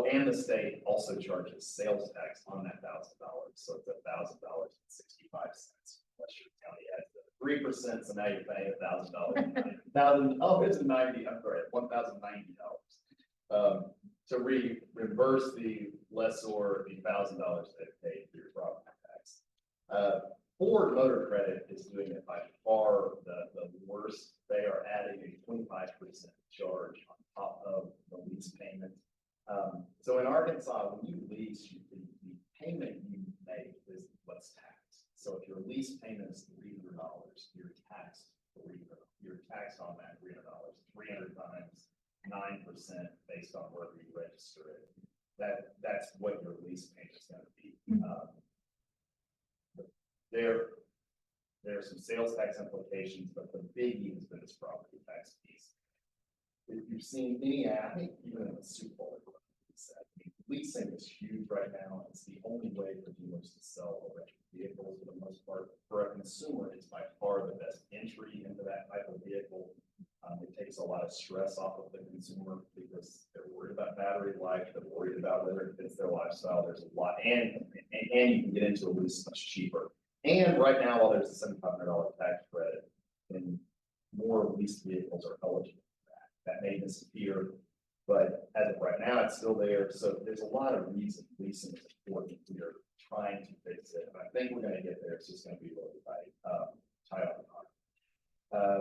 And the state also charges sales tax on that $1,000, so it's $1,000.65. Westchester County adds the 3%, so now you're paying it's $1,090. To reimburse the lessor the $1,000 they paid for your property tax. Ford Motor Credit is doing it by far the worst. They are adding a 25% charge on top of the lease payment. So in Arkansas, when you lease, the payment you make is what's taxed. So if your lease payment is $300, you're taxed $300. You're taxed on that $300, 300 times 9% based on wherever you register it. That's what your lease payment is going to be. There are some sales tax implications, but the biggie has been this property tax piece. If you've seen any, I think even in the Super Bowl, leasing is huge right now. It's the only way for dealers to sell electric vehicles for the most part. For a consumer, it's by far the best entry into that type of vehicle. It takes a lot of stress off of the consumer because they're worried about battery life, they're worried about whether it fits their lifestyle. There's a lot, and you can get into a lease much cheaper. And right now, while there's a $7,500 tax credit, then more leased vehicles are eligible for that. That may disappear, but as of right now, it's still there. So there's a lot of reasons leasing is important. We are trying to fix it, and I think we're going to get there. It's just going to be really tight on the car.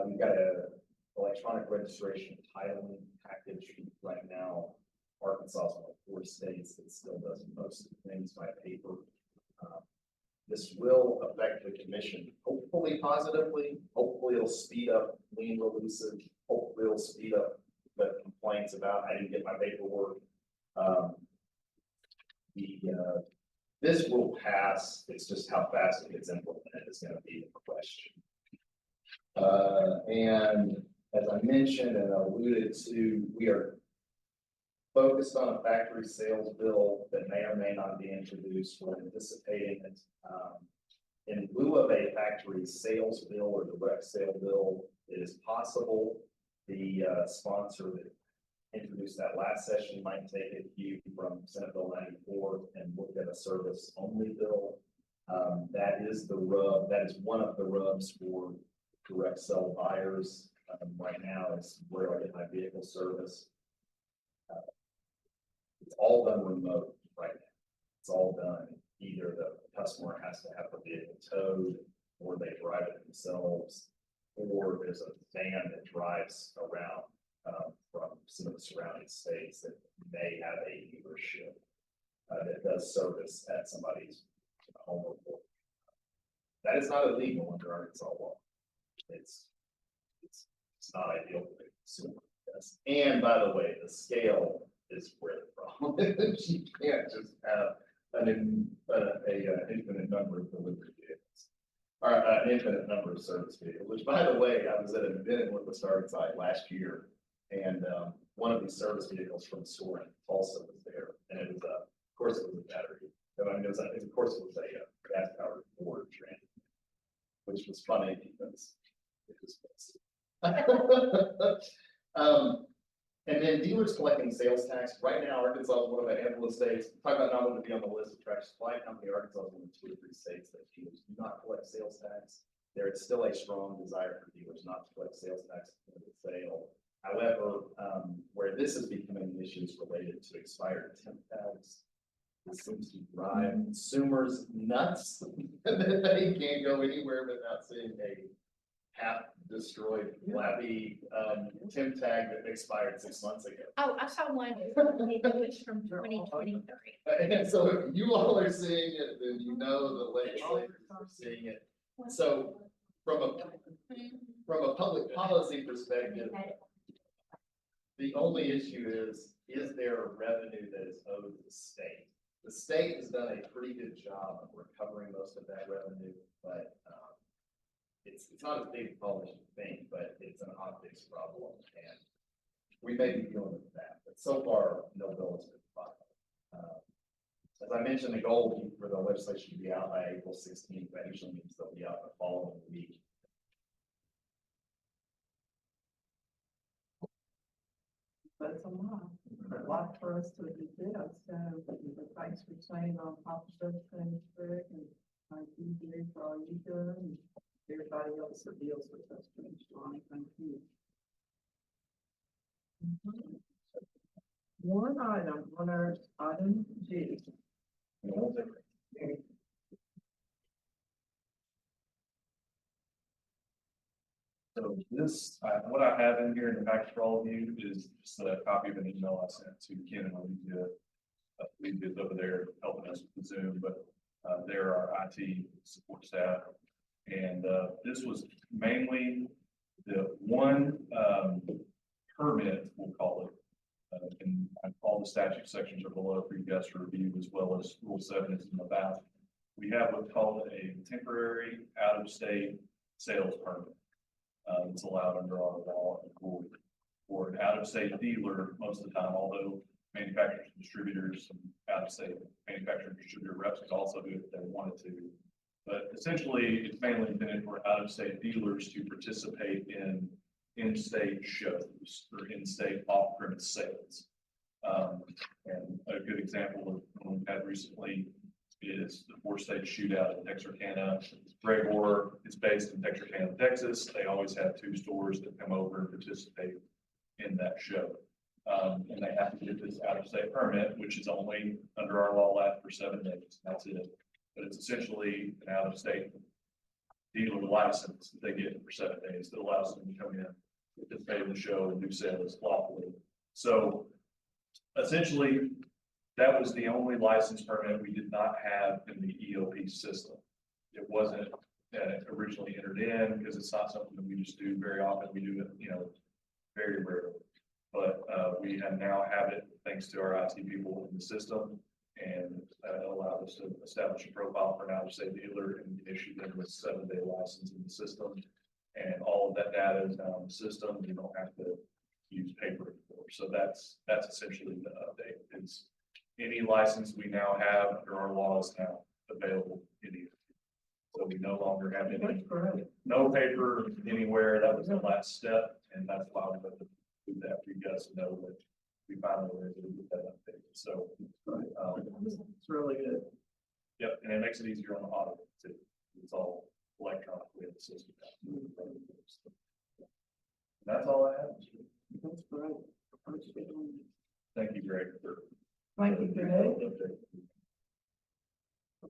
We've got a electronic registration titling package right now. Arkansas is one of 4 states that still does most of the things by paper. This will affect the commission, hopefully positively. Hopefully it'll speed up lien releases. Hopefully it'll speed up the complaints about I didn't get my paperwork. This will pass. It's just how fast it gets implemented is going to be the question. And as I mentioned and alluded to, we are focused on a factory sales bill that may or may not be introduced. We're anticipating it. In lieu of a factory sales bill or direct sale bill, it is possible the sponsor that introduced that last session might take a cue from Senate Bill 94 and look at a service only bill. That is the rub. That is one of the rubs for direct sell buyers. Right now, it's where do I get my vehicle service? It's all done remote right now. It's all done. Either the customer has to have the vehicle towed, or they drive it themselves, or there's a van that drives around from some of the surrounding states that may have a dealership that does service at somebody's home or work. That is not illegal under Arkansas law. It's not ideal for the consumer. Yes. And by the way, the scale is where the problem is. You can't just have an infinite number of delivery vehicles, or an infinite number of service vehicles, which by the way, I was at an event in Northwest Arkansas last year, and one of these service vehicles from the store in Tulsa was there, and it was of course it was a battery. I mean, of course it was a gas powered Ford Transit, which was funny because it was expensive. And then dealers collecting sales tax. Right now, Arkansas is one of a handful of states. Talk about not wanting to be on the list of Tractor Supply Company. Arkansas is one of 2 or 3 states that dealers do not collect sales tax. There is still a strong desire for dealers not to collect sales tax at the sale. However, where this is becoming an issue is related to expired temp tags. It seems to drive consumers nuts that they can't go anywhere without seeing a half-destroyed, flabby temp tag that expired 6 months ago. Oh, I saw one, it was from 2023. And so if you all are seeing it, then you know the legislators are seeing it. So from a public policy perspective, The only issue is there a revenue that is owed to the state? The state has done a pretty good job of recovering most of that revenue, but, it's not as big a problem as you think, but it's an optics problem, and we may be dealing with that, but so far, no bill has been filed. As I mentioned, the goal for the legislation to be out by April 16th, that usually means they'll be out the following week. That's a lot for us to do this, so thanks for saying on top of those things, Rick, and thank you, Jerry, for all you do, and everybody else that deals with us, Ronnie, thank you. One item on our item G. So this, what I have in here in the back for all of you is just a copy of an email I sent to Ken and Olivia. Olivia's over there helping us with the Zoom, but they're our IT support staff. And this was mainly the one permit, we'll call it. And all the statute sections are below for you guys to review, as well as Rule 7 is in the back. We have what's called a temporary out-of-state sales permit. It's allowed under our law for an out-of-state dealer most of the time, although manufacturers and distributors and out-of-state manufacturer and distributor reps could also do it if they wanted to. But essentially, it's mainly intended for out-of-state dealers to participate in in-state shows or in-state off-premise sales. And a good example of one we've had recently is the 4-state shootout in Texarkana. Gregor is based in Texarkana, Texas. They always have 2 stores that come over and participate in that show. And they have to get this out-of-state permit, which is only under our law lasts for 7 days. That's it. But it's essentially an out-of-state dealer license that they get for 7 days that allows them to come in, participate in the show, and do sales lawfully. So essentially, that was the only license permit we did not have in the EOP system. It wasn't originally entered in because it's not something that we just do very often. We do it, very rarely. But we now have it thanks to our IT people in the system, and it allowed us to establish a profile for an out-of-state dealer and issue them with 7-day license in the system. And all of that data is now in the system. You don't have to use paper anymore. So that's essentially the update. It's any license we now have under our laws now available in EOP. So we no longer have any, no paper anywhere. That was the last step, and that's why we have to do that for you guys to know that we finally were able to get that update. So It's really good. yep, and it makes it easier on the audit too. It's all electronically in the system. That's all I have. That's great. Thank you, Greg, for. Thank you, Greg.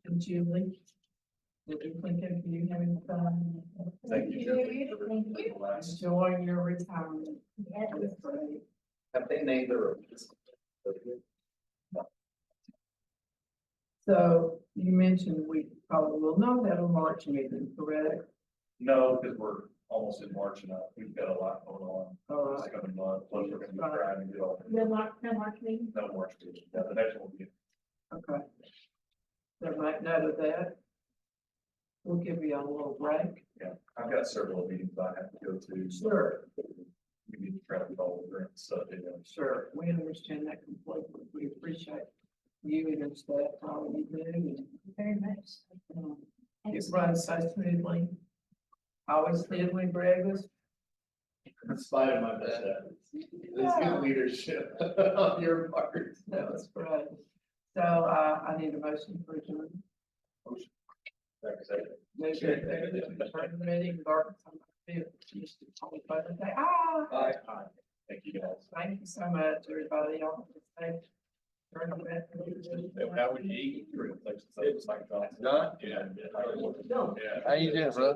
And Julie. What do you think of you having fun? Thank you, Julie. Thank you. Enjoying your retirement. Yes. That's great. Have they named their? So you mentioned we probably will not have a March meeting, correct? No, because we're almost in March and we've got a lot going on. All This right. coming month, plus we're gonna be trying to get all. No March meeting? No March meeting. Yeah, the next one will be. Okay. So make note of that. We'll give you a little break. Yeah, I've got several meetings I have to go to. Sure. We need to try to get all the grant stuff in. Sure, we understand that completely. We appreciate you and your staff, all you do. And, Very much. it runs so smoothly. Always did with breakfast. In spite of my best efforts. It's good leadership on your part. That was great. So, I need a motion for adjournment. Turn the meeting, Arkansas, just only by the day. Aye. Thank you guys. Thank you so much, everybody. Y'all have a safe. Turn it back. How would you eat? It was like. Done? Yeah. How you doing, bro?